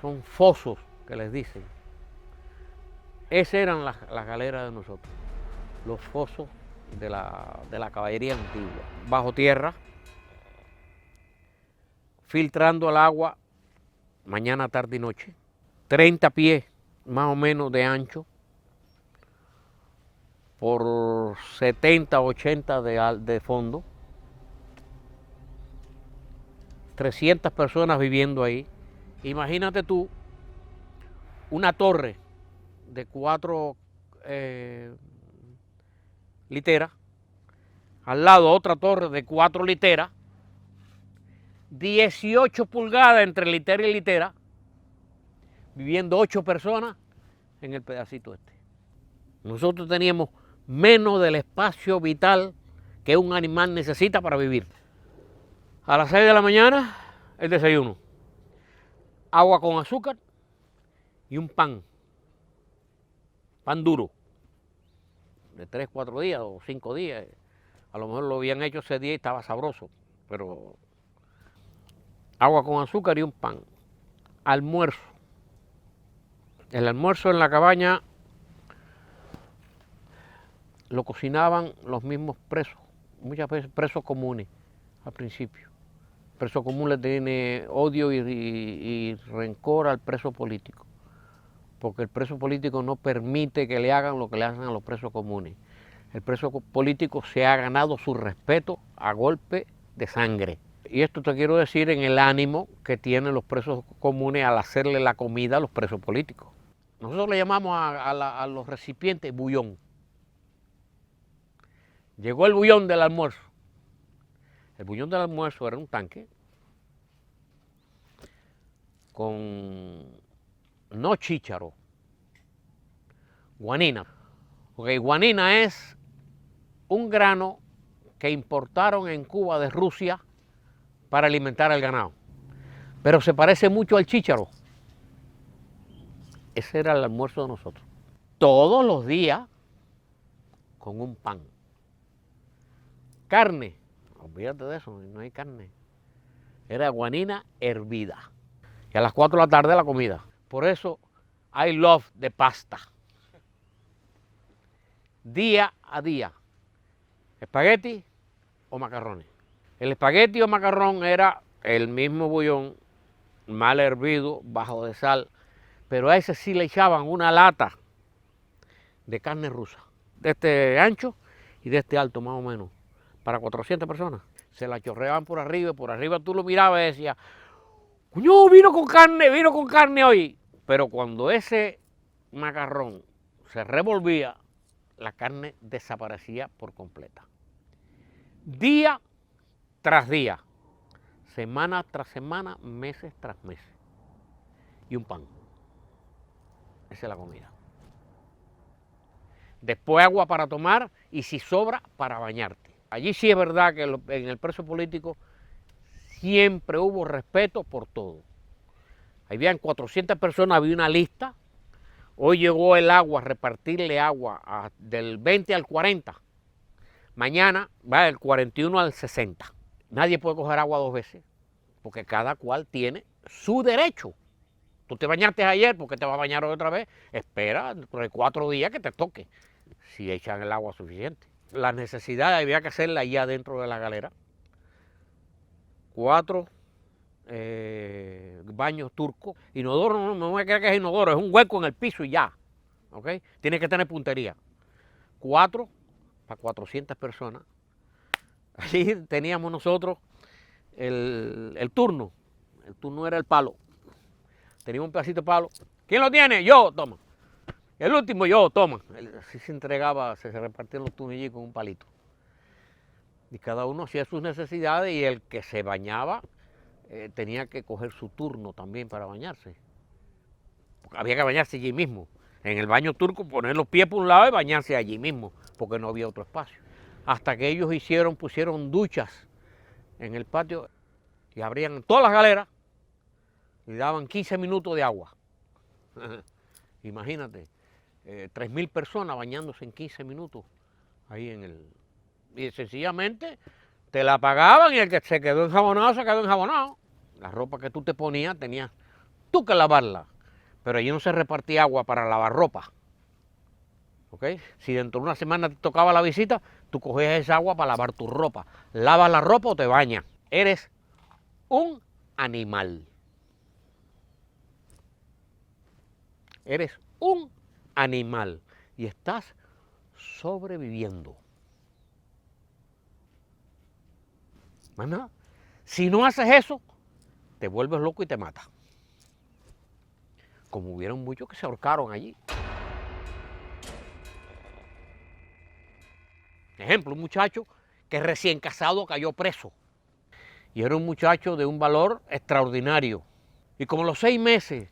son fosos que les dicen. Esas eran las galeras de nosotros, los fosos de la caballería antigua. Bajo tierra, filtrando el agua mañana, tarde y noche. 30 pies más o menos de ancho por 70, 80 de fondo. 300 personas viviendo ahí. Imagínate tú una torre de 4 literas, al lado otra torre de 4 literas, 18 pulgadas entre litera y litera, viviendo 8 personas en el pedacito este. Nosotros teníamos menos del espacio vital que un animal necesita para vivir. A las 6 de la mañana, el desayuno. Agua con azúcar y un pan. Pan duro. De 3, 4 días o 5 días. A lo mejor lo habían hecho ese día y estaba sabroso. Pero agua con azúcar y un pan. Almuerzo. El almuerzo en la cabaña lo cocinaban los mismos presos, muchas veces presos comunes al principio. El preso común le tiene odio y rencor al preso político, porque el preso político no permite que le hagan lo que le hacen a los presos comunes. El preso político se ha ganado su respeto a golpe de sangre. Y esto te quiero decir en el ánimo que tienen los presos comunes al hacerle la comida a los presos políticos. Nosotros le llamamos a los recipientes bullón. Llegó el bullón del almuerzo. El bullón del almuerzo era un tanque con no chícharo, guanina, Porque guanina es un grano que importaron en Cuba de Rusia para alimentar al ganado. Pero se parece mucho al chícharo. Ese era el almuerzo de nosotros. Todos los días con un pan. Carne, olvídate de eso, no hay carne. Era guanina hervida. Y a las 4 de la tarde la comida. Por eso, I love the pasta. Día a día. Espagueti o macarrones. El espagueti o macarrón era el mismo bullón, mal hervido, bajo de sal, pero a ese sí le echaban una lata de carne rusa, de este ancho y de este alto más o menos, para 400 personas. Se la chorreaban por arriba, y por arriba tú lo mirabas y decías, ¡coño, vino con carne hoy! Pero cuando ese macarrón se revolvía, la carne desaparecía por completa. Día tras día, semana tras semana, meses tras meses. Y un pan. Esa es la comida. Después agua para tomar y si sobra, para bañarte. Allí sí es verdad que en el preso político siempre hubo respeto por todo. Habían 400 personas, había una lista. Hoy llegó el agua, repartirle agua del 20 al 40. Mañana va del 41 al 60. Nadie puede coger agua 2 veces, porque cada cual tiene su derecho. Tú te bañaste ayer, ¿por qué te vas a bañar otra vez? Espera dentro de 4 días que te toque, si echan el agua suficiente. Las necesidades había que hacerlas allá dentro de la galera. 4 baños turcos. Inodoro, no me creas que es inodoro, es un hueco en el piso y ya. ¿Ok? Tiene que tener puntería. 4 para 400 personas. Allí teníamos nosotros el turno. El turno era el palo. Teníamos un pedacito de palo. ¿Quién lo tiene? Yo, toma. El último, yo, toma. Así se entregaba, se repartían los turnos allí con un palito. Y cada uno hacía sus necesidades y el que se bañaba tenía que coger su turno también para bañarse. Porque había que bañarse allí mismo. En el baño turco poner los pies por un lado y bañarse allí mismo, porque no había otro espacio. Hasta que ellos pusieron duchas en el patio y abrían todas las galeras y daban 15 minutos de agua. Imagínate, 3.000 personas bañándose en 15 minutos ahí en el... Y sencillamente te la pagaban y el que se quedó enjabonado, se quedó enjabonado. La ropa que tú te ponías, tenías tú que lavarla. Pero allí no se repartía agua para lavar ropa. ¿Ok? Si dentro de una semana te tocaba la visita, tú cogías esa agua para lavar tu ropa. Lavas la ropa o te bañas. Eres un animal. Eres un animal y estás sobreviviendo. Más nada. Si no haces eso, te vuelves loco y te matas. Como hubieron muchos que se ahorcaron allí. Ejemplo, un muchacho que recién casado cayó preso. Y era un muchacho de un valor extraordinario. Y como a los 6 meses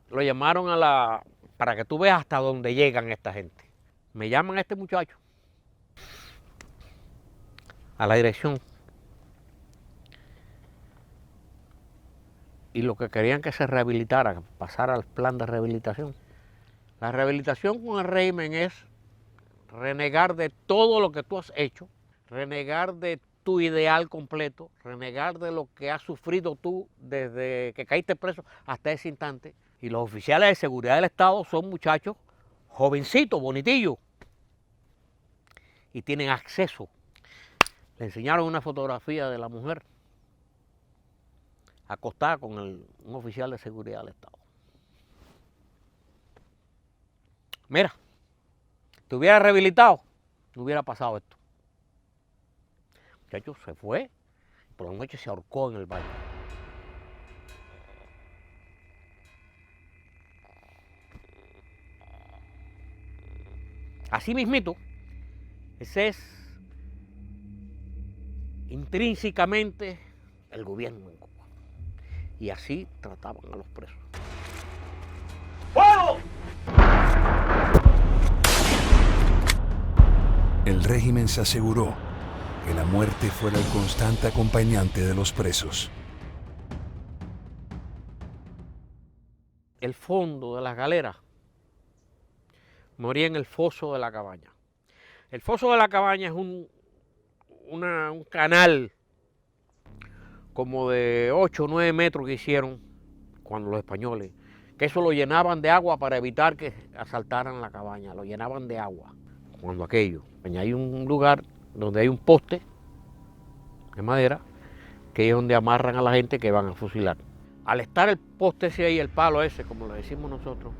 lo llamaron para que tú veas hasta dónde llegan esta gente. Me llaman a este muchacho a la dirección. Y lo que querían que se rehabilitara, que pasara al plan de rehabilitación. La rehabilitación con el régimen es renegar de todo lo que tú has hecho, renegar de tu ideal completo, renegar de lo que has sufrido tú desde que caíste preso hasta ese instante. Y los oficiales de seguridad del Estado son muchachos jovencitos, bonitillos, y tienen acceso. Le enseñaron una fotografía de la mujer acostada con un oficial de seguridad del Estado. Mira, te hubiera rehabilitado, no hubiera pasado esto. El muchacho se fue, por la noche se ahorcó en el baño. Así mismito, ese es intrínsecamente el gobierno en Cuba. Y así trataban a los presos. ¡Fuego! el régimen se aseguró que la muerte fuera el constante acompañante de los presos. El fondo de las galeras moría en el foso de la cabaña. El foso de la cabaña es un canal como de 8 o 9 metros que hicieron cuando los españoles, que eso lo llenaban de agua para evitar que asaltaran la cabaña, lo llenaban de agua. Cuando aquello, hay un lugar donde hay un poste de madera, que es donde amarran a la gente que van a fusilar. Al estar el poste ese ahí, el palo ese, como le decimos nosotros,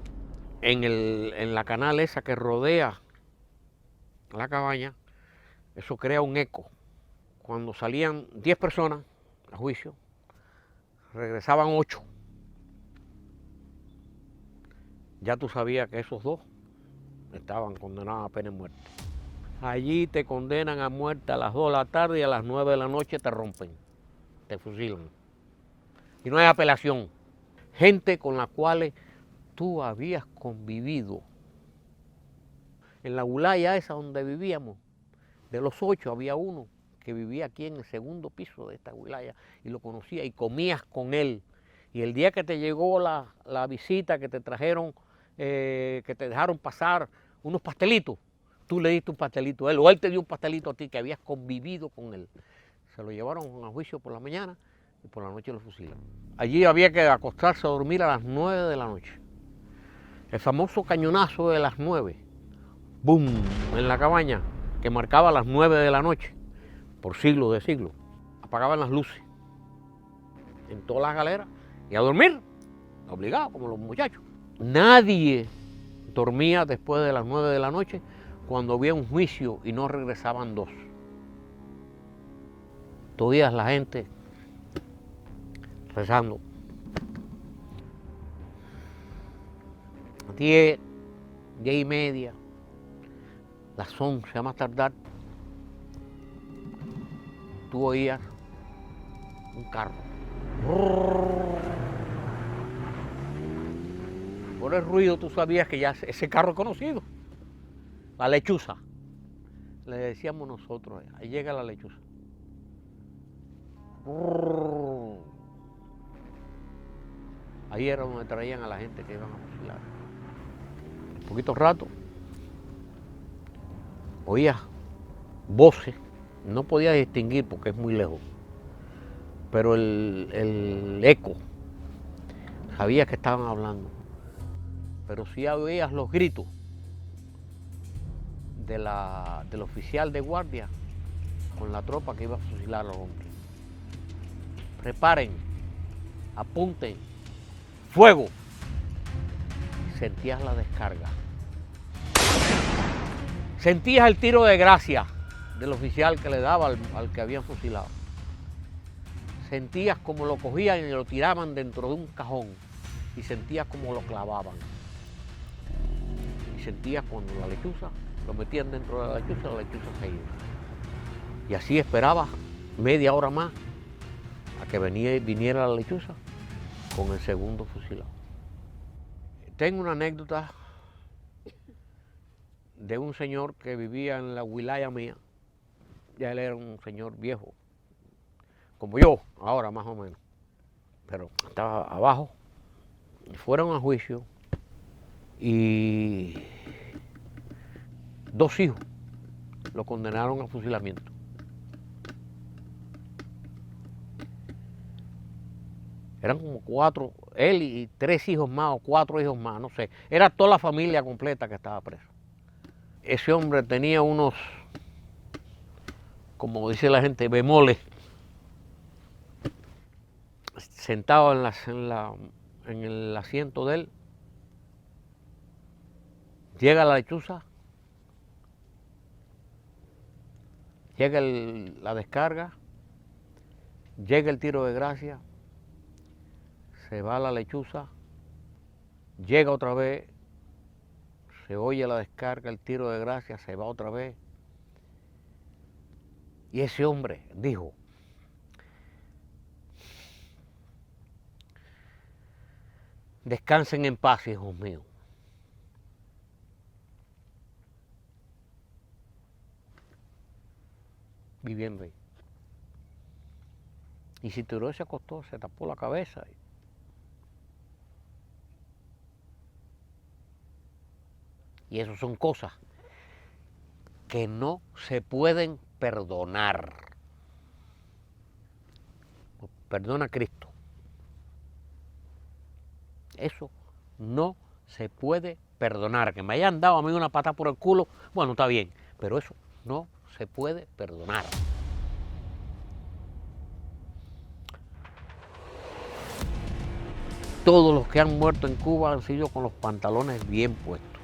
en la canal esa que rodea la cabaña, eso crea un eco. Cuando salían 10 personas a juicio, regresaban 8. Ya tú sabías que esos 2 estaban condenados a pena de muerte. Allí te condenan a muerte a las 2 de la tarde y a las 9 de la noche te rompen, te fusilan. Y no hay apelación. Gente con la cual tú habías convivido. En la Gulaya esa donde vivíamos, de los 8 había uno que vivía aquí en el segundo piso de esta Gulaya y lo conocía y comías con él. Y el día que te llegó la visita, que te trajeron, que te dejaron pasar unos pastelitos, tú le diste un pastelito a él o él te dio un pastelito a ti que habías convivido con él. Se lo llevaron a juicio por la mañana y por la noche lo fusilan. Allí había que acostarse a dormir a las 9 de la noche. El famoso cañonazo de las 9, ¡boom!, en la cabaña, que marcaba las 9 de la noche, por siglos de siglos. Apagaban las luces en todas las galeras y a dormir, obligado, como los muchachos. Nadie dormía después de las 9 de la noche cuando había un juicio y no regresaban 2. Todavía la gente rezando. 10, 10 y media, las 11 a más tardar, tú oías un carro. Por el ruido tú sabías que ya ese carro es conocido. La lechuza, le decíamos nosotros, ahí llega la lechuza. Ahí era donde traían a la gente que iban a fusilar. Un poquito rato, oías voces, no podías distinguir porque es muy lejos, pero el eco, sabías que estaban hablando, pero sí oías los gritos del oficial de guardia con la tropa que iba a fusilar a los hombres. Preparen, apunten, fuego. Sentías la descarga. Sentías el tiro de gracia del oficial que le daba al que habían fusilado. Sentías como lo cogían y lo tiraban dentro de un cajón y sentías como lo clavaban. Y sentías cuando la lechuza, lo metían dentro de la lechuza se iba. Y así esperabas media hora más a que viniera la lechuza con el segundo fusilado. Tengo una anécdota de un señor que vivía en la wilaya mía. Ya él era un señor viejo, como yo, ahora más o menos. Pero estaba abajo, y fueron a juicio y 2 hijos lo condenaron a fusilamiento. Eran como 4, él y 3 hijos más o 4 hijos más, no sé. Era toda la familia completa que estaba presa. Ese hombre tenía unos, como dice la gente, bemoles, sentado en el asiento de él. Llega la lechuza, llega la descarga, llega el tiro de gracia, se va la lechuza, llega otra vez, se oye la descarga, el tiro de gracia, se va otra vez. Y ese hombre dijo, descansen en paz, hijos míos. viviendo ahí. Y Cinturón se acostó, se tapó la cabeza. Y eso son cosas que no se pueden perdonar. Perdona a Cristo. Eso no se puede perdonar. Que me hayan dado a mí una pata por el culo, bueno, está bien, pero eso no se puede perdonar. Todos los que han muerto en Cuba han sido con los pantalones bien puestos.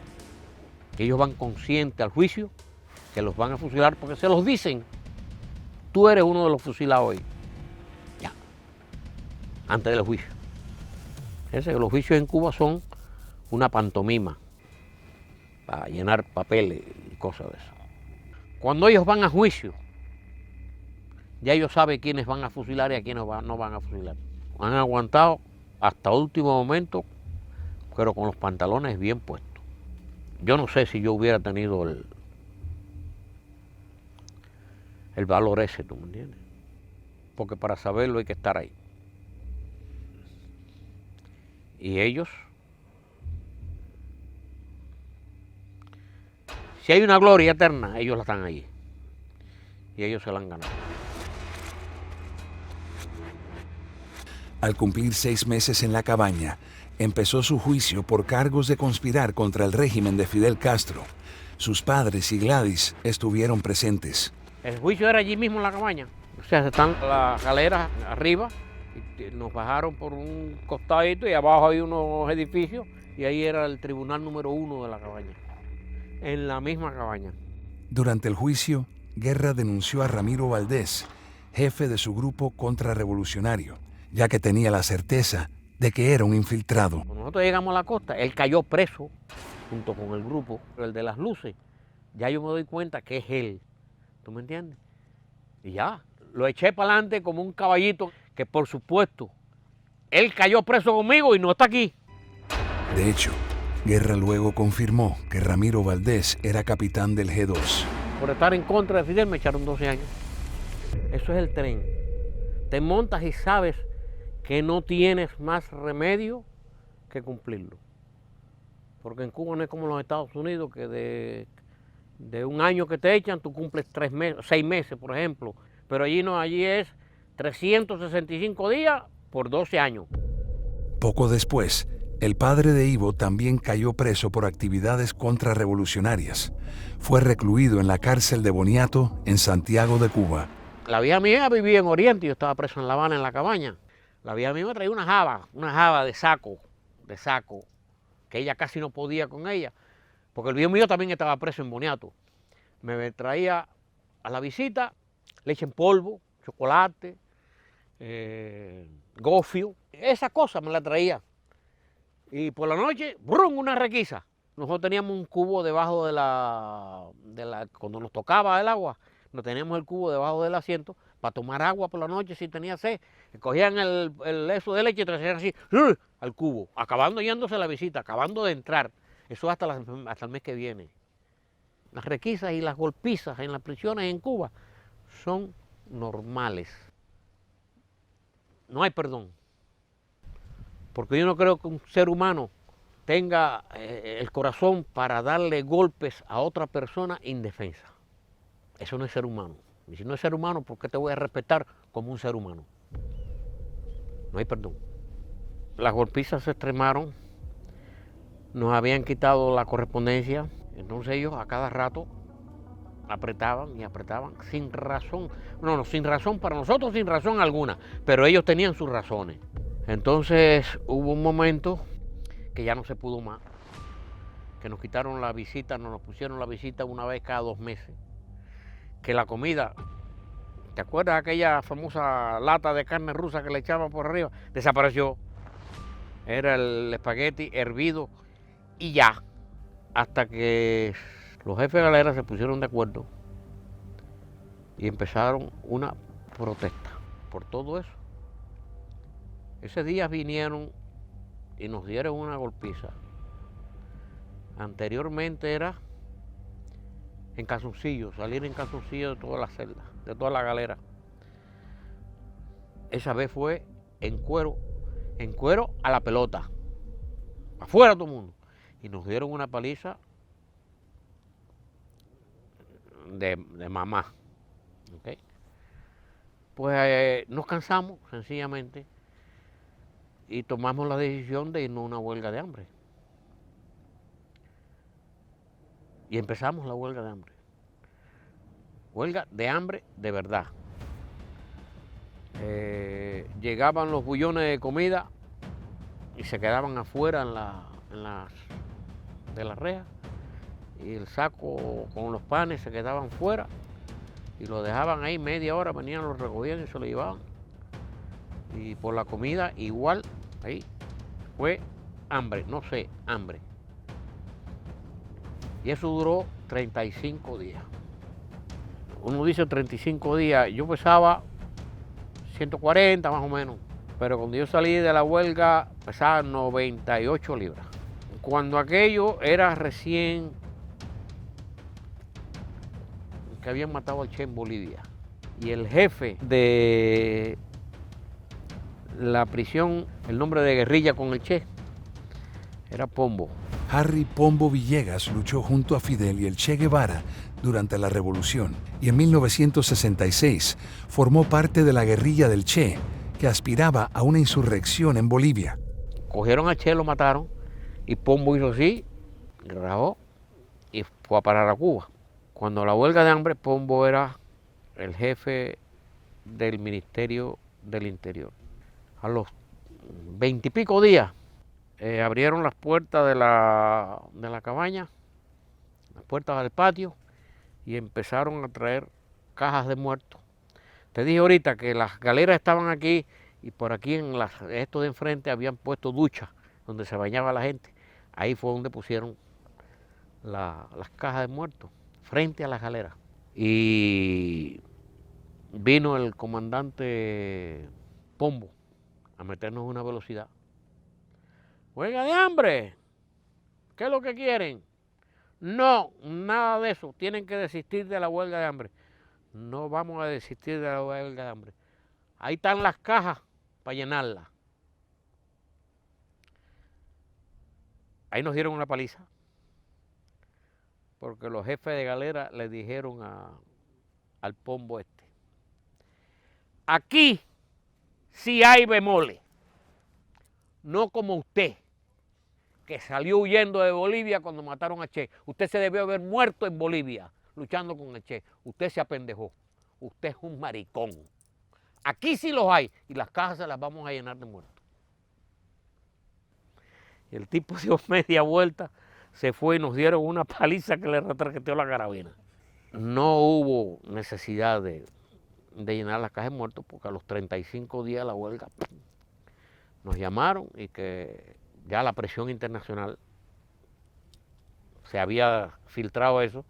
Ellos van conscientes al juicio que los van a fusilar porque se los dicen. Tú eres uno de los fusilados hoy. Ya. Antes del juicio. Los juicios en Cuba son una pantomima para llenar papeles y cosas de eso. Cuando ellos van a juicio, ya ellos saben quiénes van a fusilar y a quiénes no van a fusilar. Han aguantado hasta último momento, pero con los pantalones bien puestos. Yo no sé si yo hubiera tenido el valor ese, ¿tú me entiendes? Porque para saberlo hay que estar ahí. Y ellos, si hay una gloria eterna, ellos la están allí. Y ellos se la han ganado. Al cumplir 6 meses en la cabaña, empezó su juicio por cargos de conspirar contra el régimen de Fidel Castro. Sus padres y Gladys estuvieron presentes. El juicio era allí mismo en la cabaña. O sea, están las galeras arriba, y nos bajaron por un costadito y abajo hay unos edificios y ahí era el tribunal número 1 de la cabaña. En la misma cabaña. Durante el juicio, Guerra denunció a Ramiro Valdés, jefe de su grupo contrarrevolucionario, ya que tenía la certeza de que era un infiltrado. Cuando nosotros llegamos a la costa, él cayó preso junto con el grupo, el de las luces. Ya yo me doy cuenta que es él, ¿tú me entiendes? Y ya, lo eché para adelante como un caballito, que por supuesto, él cayó preso conmigo y no está aquí. De hecho, Guerra luego confirmó que Ramiro Valdés era capitán del G2. Por estar en contra de Fidel me echaron 12 años. Eso es el tren. Te montas y sabes que no tienes más remedio que cumplirlo. Porque en Cuba no es como en los Estados Unidos, que de un año que te echan, tú cumples 6 meses, por ejemplo. Pero allí no, allí es 365 días por 12 años. Poco después, el padre de Ivo también cayó preso por actividades contrarrevolucionarias. Fue recluido en la cárcel de Boniato, en Santiago de Cuba. La vieja mía vivía en Oriente, yo estaba preso en La Habana, en la cabaña. La vieja mía me traía una java de saco, que ella casi no podía con ella, porque el viejo mío también estaba preso en Boniato. Me traía a la visita leche en polvo, chocolate, gofio, esa cosa me la traía. Y por la noche, ¡brum!, una requisa. Nosotros teníamos un cubo debajo cuando nos tocaba el agua, nos teníamos el cubo debajo del asiento para tomar agua por la noche si tenía sed. Cogían el eso de leche y traían así al cubo, acabando yéndose la visita, acabando de entrar. Eso hasta el mes que viene. Las requisas y las golpizas en las prisiones en Cuba son normales. No hay perdón. Porque yo no creo que un ser humano tenga el corazón para darle golpes a otra persona indefensa. Eso no es ser humano. Y si no es ser humano, ¿por qué te voy a respetar como un ser humano? No hay perdón. Las golpizas se extremaron, nos habían quitado la correspondencia, entonces ellos a cada rato apretaban y apretaban sin razón. No, sin razón para nosotros, sin razón alguna, pero ellos tenían sus razones. Entonces hubo un momento que ya no se pudo más, que nos quitaron la visita, nos pusieron la visita una vez cada 2 meses, que la comida, ¿te acuerdas aquella famosa lata de carne rusa que le echaban por arriba? Desapareció. Era el espagueti hervido y ya, hasta que los jefes de galera se pusieron de acuerdo y empezaron una protesta por todo eso. Ese día vinieron y nos dieron una golpiza. Anteriormente era en calzoncillos, salir en calzoncillos de todas las celdas. de toda la galera. Esa vez fue en cuero a la pelota, afuera todo el mundo. Y nos dieron una paliza de mamá. ¿Okay? Pues nos cansamos, sencillamente, y tomamos la decisión de irnos a una huelga de hambre. Y empezamos la huelga de hambre. Huelga de hambre de verdad. Llegaban los bullones de comida y se quedaban afuera de la reja, y el saco con los panes se quedaban fuera y lo dejaban ahí media hora, venían, los recogían y se lo llevaban. Y por la comida igual, ahí fue hambre, no sé, hambre. Y eso duró 35 días. Uno dice 35 días, yo pesaba 140 más o menos, pero cuando yo salí de la huelga pesaba 98 libras. Cuando aquello era recién que habían matado al Che en Bolivia, y el jefe de la prisión, el nombre de guerrilla con el Che, era Pombo. Harry Pombo Villegas luchó junto a Fidel y el Che Guevara durante la revolución y en 1966 formó parte de la guerrilla del Che, que aspiraba a una insurrección en Bolivia. Cogieron a Che, lo mataron, y Pombo hizo así, grabó y fue a parar a Cuba. Cuando la huelga de hambre, Pombo era el jefe del Ministerio del Interior. A los 20 y pico días abrieron las puertas de la cabaña, las puertas del patio, y empezaron a traer cajas de muertos. Te dije ahorita que las galeras estaban aquí, y por aquí en esto de enfrente habían puesto duchas donde se bañaba la gente. Ahí fue donde pusieron las cajas de muertos, frente a las galeras. Y vino el comandante Pombo a meternos una velocidad. ¡Huelga de hambre! ¿Qué es lo que quieren? No, nada de eso. Tienen que desistir de la huelga de hambre. No vamos a desistir de la huelga de hambre. Ahí están las cajas para llenarlas. Ahí nos dieron una paliza, porque los jefes de galera le dijeron al Pombo este: aquí sí hay bemoles, no como usted, que salió huyendo de Bolivia cuando mataron a Che. Usted se debió haber muerto en Bolivia luchando con el Che. Usted se apendejó. Usted es un maricón. Aquí sí los hay, y las cajas se las vamos a llenar de muertos. Y el tipo dio media vuelta, se fue y nos dieron una paliza que le retraqueteó la carabina. No hubo necesidad de llenar las cajas de muertos, porque a los 35 días de la huelga nos llamaron y que ya la presión internacional se había filtrado eso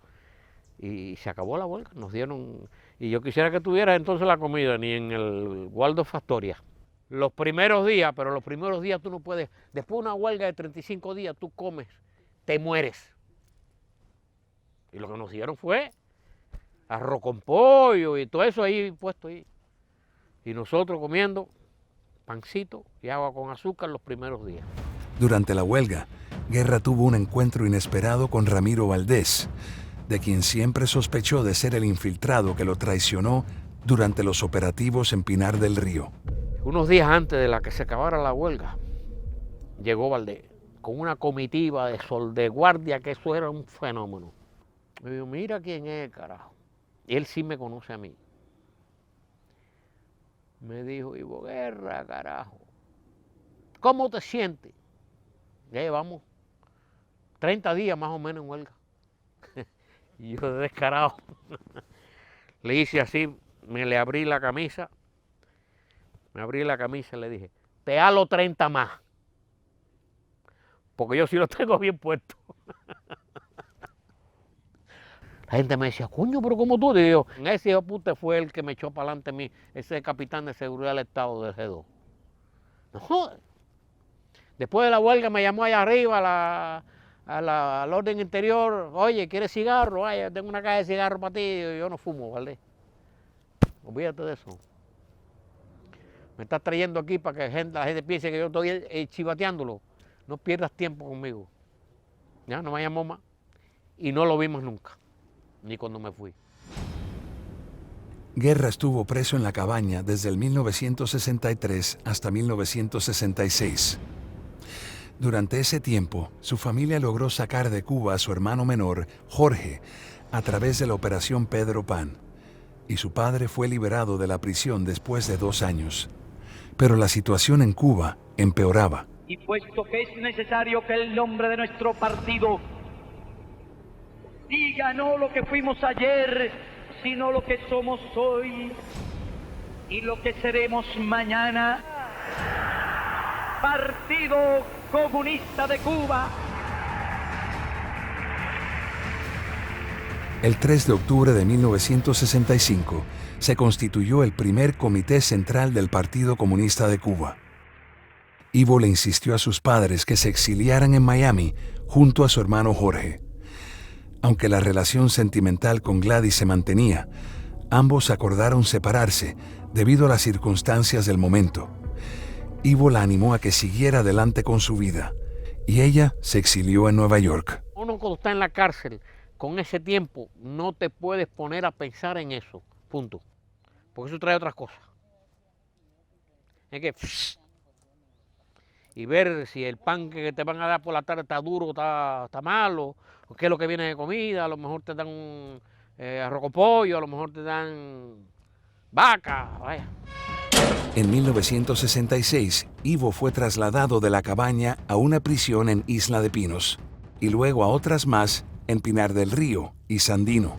y se acabó la huelga. Nos dieron, y yo quisiera que tuviera entonces la comida, ni en el Waldorf Astoria. Los primeros días, pero los primeros días tú no puedes, después de una huelga de 35 días tú comes, te mueres. Y lo que nos dieron fue arroz con pollo y todo eso ahí puesto ahí. Y nosotros comiendo pancito y agua con azúcar los primeros días. Durante la huelga, Guerra tuvo un encuentro inesperado con Ramiro Valdés, de quien siempre sospechó de ser el infiltrado que lo traicionó durante los operativos en Pinar del Río. Unos días antes de la que se acabara la huelga, llegó Valdés con una comitiva de guardia, que eso era un fenómeno. Me dijo: mira quién es, carajo. Y él sí me conoce a mí. Me dijo: Ivo Guerra, carajo, ¿cómo te sientes? Ya llevamos 30 días más o menos en huelga. Y yo, descarado, le hice así, le abrí la camisa y le dije: te halo 30 más, porque yo sí lo tengo bien puesto. La gente me decía: coño, pero ¿cómo tú? Y yo: ese hijo de puta fue el que me echó para adelante a mí, ese capitán de seguridad del Estado del G2. No joder. Después de la huelga me llamó allá arriba al orden interior: oye, ¿quieres cigarro? Ay, tengo una caja de cigarro para ti. Yo no fumo, ¿vale? olvídate de eso. Me estás trayendo aquí para que la gente piense que yo estoy chivateándolo. No pierdas tiempo conmigo. Ya, no me llamó más. Y no lo vimos nunca, ni cuando me fui. Guerra estuvo preso en la cabaña desde el 1963 hasta 1966. Durante ese tiempo, su familia logró sacar de Cuba a su hermano menor, Jorge, a través de la Operación Pedro Pan, y su padre fue liberado de la prisión después de 2 años. Pero la situación en Cuba empeoraba. Y puesto que es necesario que el nombre de nuestro partido diga no lo que fuimos ayer, sino lo que somos hoy y lo que seremos mañana. Partido Comunista de Cuba. El 3 de octubre de 1965 se constituyó el primer comité central del Partido Comunista de Cuba. Ivo le insistió a sus padres que se exiliaran en Miami junto a su hermano Jorge. Aunque la relación sentimental con Gladys se mantenía, ambos acordaron separarse debido a las circunstancias del momento. Ivo la animó a que siguiera adelante con su vida y ella se exilió en Nueva York. Uno cuando está en la cárcel, con ese tiempo, no te puedes poner a pensar en eso, punto. Porque eso trae otras cosas. Es que... y ver si el pan que te van a dar por la tarde está duro, está malo, o qué es lo que viene de comida, a lo mejor te dan arroz con pollo, a lo mejor te dan vaca, vaya. En 1966, Ivo fue trasladado de la cabaña a una prisión en Isla de Pinos y luego a otras más en Pinar del Río y Sandino.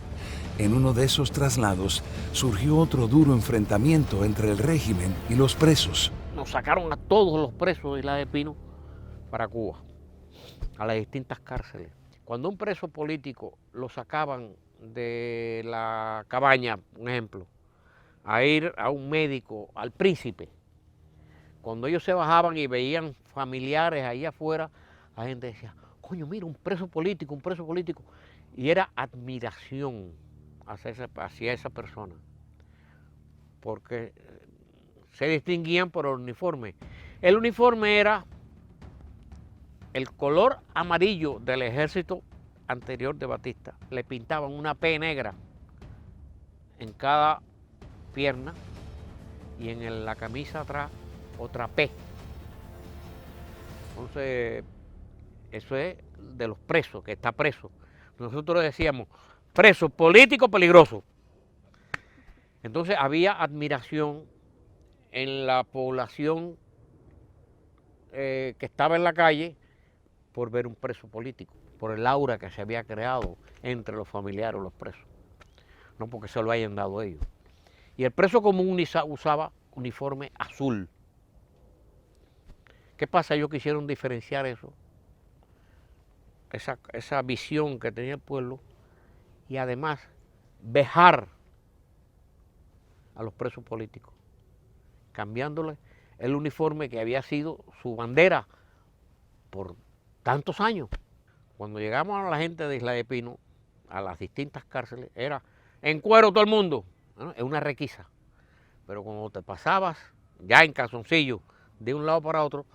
En uno de esos traslados surgió otro duro enfrentamiento entre el régimen y los presos. Nos sacaron a todos los presos de Isla de Pinos para Cuba, a las distintas cárceles. Cuando un preso político lo sacaban de la cabaña, un ejemplo, a ir a un médico, al Príncipe, cuando ellos se bajaban y veían familiares ahí afuera, la gente decía, coño, mira, un preso político, y era admiración hacia esa persona, porque se distinguían por el uniforme. El uniforme era el color amarillo del ejército anterior de Batista. Le pintaban una P negra en cada pierna y en la camisa atrás otra P. Entonces, eso es de los presos, que está preso. Nosotros decíamos, preso político peligroso. Entonces había admiración en la población que estaba en la calle por ver un preso político, por el aura que se había creado entre los familiares o los presos, no porque se lo hayan dado ellos. Y el preso común usaba uniforme azul. ¿Qué pasa? Ellos quisieron diferenciar eso, esa visión que tenía el pueblo, y además vejar a los presos políticos, cambiándole el uniforme que había sido su bandera por tantos años. Cuando llegamos a la gente de Isla de Pino, a las distintas cárceles, era en cuero todo el mundo, ¿no? Es una requisa. Pero cuando te pasabas, ya en calzoncillo, de un lado para otro,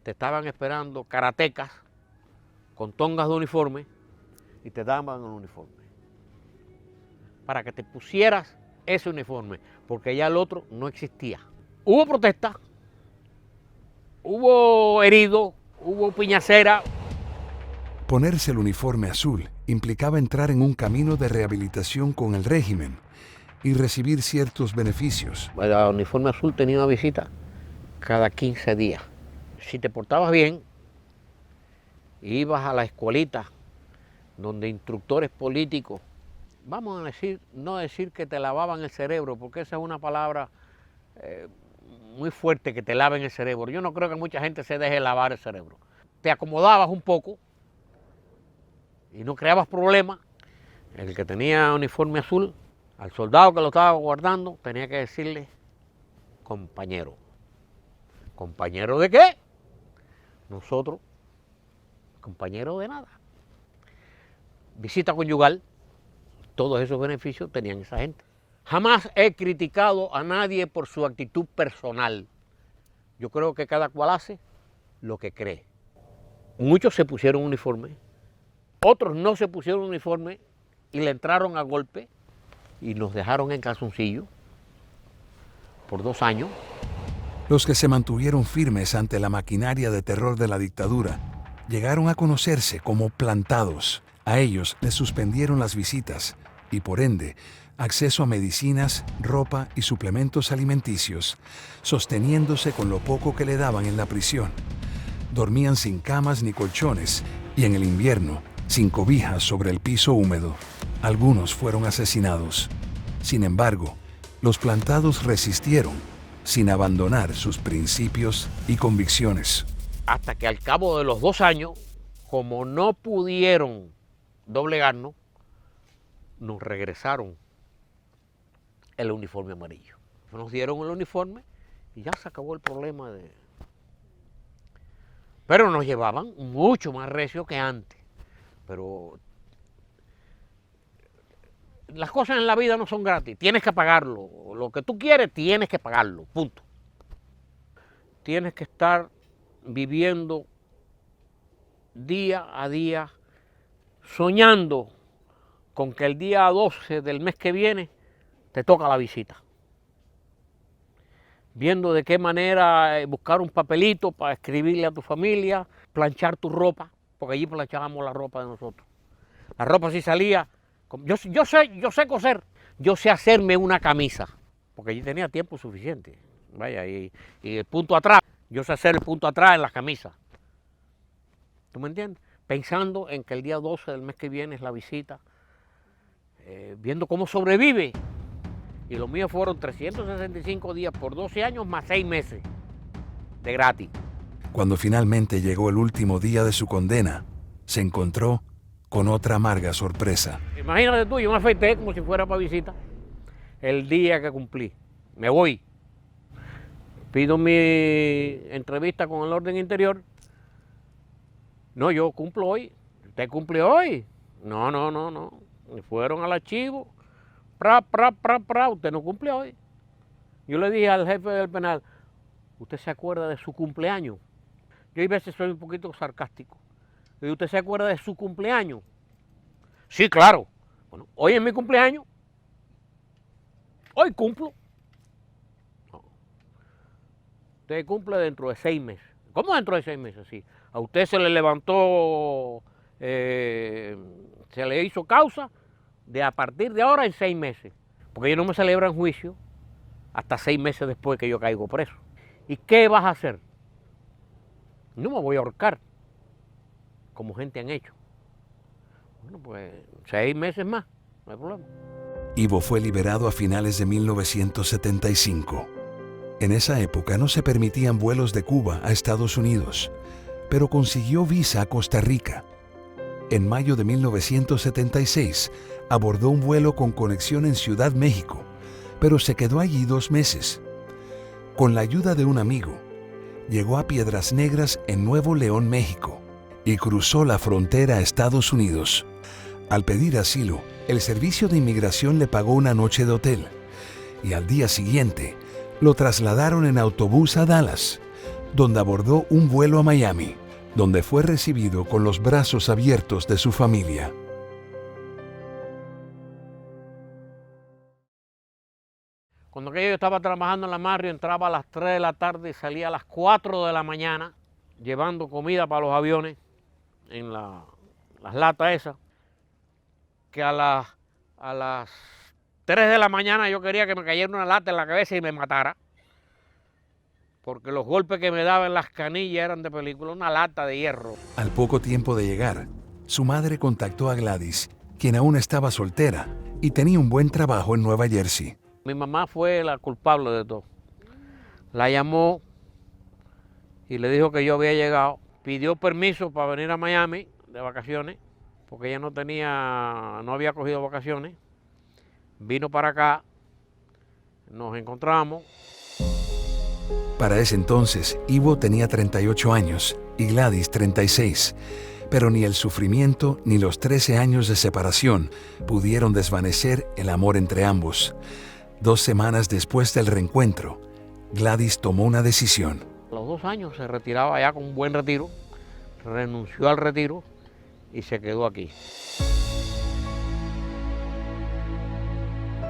te estaban esperando karatecas con tongas de uniforme y te daban el uniforme para que te pusieras ese uniforme, porque ya el otro no existía. Hubo protestas, hubo heridos, hubo piñacera. Ponerse el uniforme azul implicaba entrar en un camino de rehabilitación con el régimen y recibir ciertos beneficios. El uniforme azul tenía una visita cada 15 días. Si te portabas bien, ibas a la escuelita donde instructores políticos, vamos a decir, no decir que te lavaban el cerebro, porque esa es una palabra muy fuerte, que te laven el cerebro. Yo no creo que mucha gente se deje lavar el cerebro. Te acomodabas un poco y no creabas problemas. El que tenía uniforme azul, al soldado que lo estaba guardando, tenía que decirle, compañero. ¿Compañero de qué? Nosotros, compañero de nada. Visita conyugal, todos esos beneficios tenían esa gente. Jamás he criticado a nadie por su actitud personal. Yo creo que cada cual hace lo que cree. Muchos se pusieron uniforme, otros no se pusieron uniforme y le entraron a golpe y nos dejaron en calzoncillo por 2 años. Los que se mantuvieron firmes ante la maquinaria de terror de la dictadura llegaron a conocerse como plantados. A ellos les suspendieron las visitas y, por ende, acceso a medicinas, ropa y suplementos alimenticios, sosteniéndose con lo poco que le daban en la prisión. Dormían sin camas ni colchones y en el invierno sin cobijas sobre el piso húmedo. Algunos fueron asesinados. Sin embargo, los plantados resistieron sin abandonar sus principios y convicciones. Hasta que al cabo de los 2 años, como no pudieron doblegarnos, nos regresaron el uniforme amarillo. Nos dieron el uniforme y ya se acabó el problema de... Pero nos llevaban mucho más recio que antes. Pero las cosas en la vida no son gratis, tienes que pagarlo. Lo que tú quieres, tienes que pagarlo, punto. Tienes que estar viviendo día a día, soñando con que el día 12 del mes que viene te toca la visita. Viendo de qué manera buscar un papelito para escribirle a tu familia, planchar tu ropa, porque allí planchábamos la ropa de nosotros. La ropa sí salía. Yo sé coser, yo sé hacerme una camisa, porque allí tenía tiempo suficiente. Vaya, y el punto atrás, yo sé hacer el punto atrás en las camisas. ¿Tú me entiendes? Pensando en que el día 12 del mes que viene es la visita, viendo cómo sobrevive. Y los míos fueron 365 días por 12 años más 6 meses de gratis. Cuando finalmente llegó el último día de su condena, se encontró con otra amarga sorpresa. Imagínate tú, yo me afeité como si fuera para visita. El día que cumplí, me voy. Pido mi entrevista con el orden interior. No, yo cumplo hoy. ¿Usted cumple hoy? No. Me fueron al archivo. Usted no cumple hoy. Yo le dije al jefe del penal, ¿usted se acuerda de su cumpleaños? Yo a veces soy un poquito sarcástico. ¿Y usted se acuerda de su cumpleaños? Sí, claro. Bueno, hoy es mi cumpleaños. Hoy cumplo. No. Usted cumple dentro de 6 meses. ¿Cómo dentro de 6 meses? Sí. A usted se le levantó, se le hizo causa de a partir de ahora en 6 meses. Porque ellos no me celebran juicio hasta 6 meses después que yo caigo preso. ¿Y qué vas a hacer? No me voy a ahorcar, como gente han hecho. Bueno, pues 6 meses más, no hay problema. Ivo fue liberado a finales de 1975. En esa época no se permitían vuelos de Cuba a Estados Unidos, pero consiguió visa a Costa Rica. En mayo de 1976 abordó un vuelo con conexión en Ciudad México, pero se quedó allí 2 meses. Con la ayuda de un amigo, llegó a Piedras Negras en Nuevo León, México, y cruzó la frontera a Estados Unidos. Al pedir asilo, el Servicio de Inmigración le pagó una noche de hotel, y al día siguiente lo trasladaron en autobús a Dallas, donde abordó un vuelo a Miami, donde fue recibido con los brazos abiertos de su familia. Cuando yo estaba trabajando en la Marrio, entraba a las 3 de la tarde y salía a las 4 de la mañana, llevando comida para los aviones, en las latas esas, que a las 3 de la mañana yo quería que me cayera una lata en la cabeza y me matara, porque los golpes que me daban en las canillas eran de película, una lata de hierro. Al poco tiempo de llegar, su madre contactó a Gladys, quien aún estaba soltera y tenía un buen trabajo en Nueva Jersey. Mi mamá fue la culpable de todo. La llamó y le dijo que yo había llegado. Pidió permiso para venir a Miami de vacaciones, porque ella no había cogido vacaciones. Vino para acá, nos encontramos. Para ese entonces, Ivo tenía 38 años y Gladys 36, pero ni el sufrimiento ni los 13 años de separación pudieron desvanecer el amor entre ambos. 2 semanas después del reencuentro, Gladys tomó una decisión. A los 2 años se retiraba ya con un buen retiro, renunció al retiro y se quedó aquí.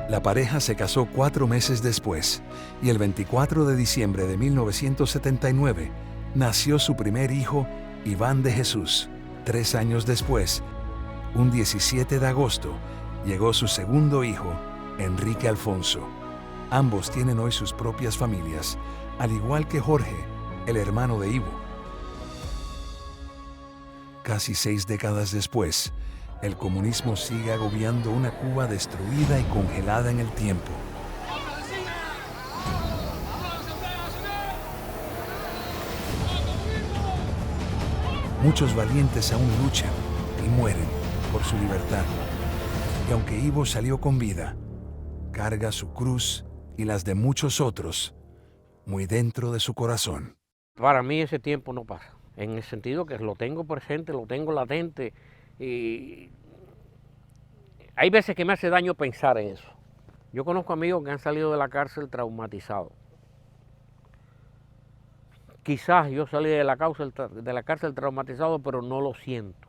La pareja se casó 4 meses después y el 24 de diciembre de 1979 nació su primer hijo, Iván de Jesús. 3 años después, un 17 de agosto, llegó su segundo hijo, Enrique Alfonso. Ambos tienen hoy sus propias familias, al igual que Jorge, el hermano de Ivo. Casi 6 décadas después, el comunismo sigue agobiando una Cuba destruida y congelada en el tiempo. Muchos valientes aún luchan y mueren por su libertad. Y aunque Ivo salió con vida, carga su cruz y las de muchos otros muy dentro de su corazón. Para mí ese tiempo no pasa, en el sentido que lo tengo presente, lo tengo latente y hay veces que me hace daño pensar en eso. Yo conozco amigos que han salido de la cárcel traumatizados. Quizás yo salí de la cárcel traumatizado, pero no lo siento.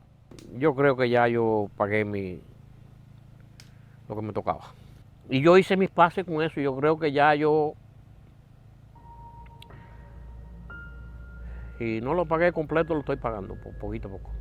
Yo creo que ya yo pagué lo que me tocaba. Y yo hice mis pases con eso. Yo creo que ya yo... Y no lo pagué completo, lo estoy pagando, poquito a poco.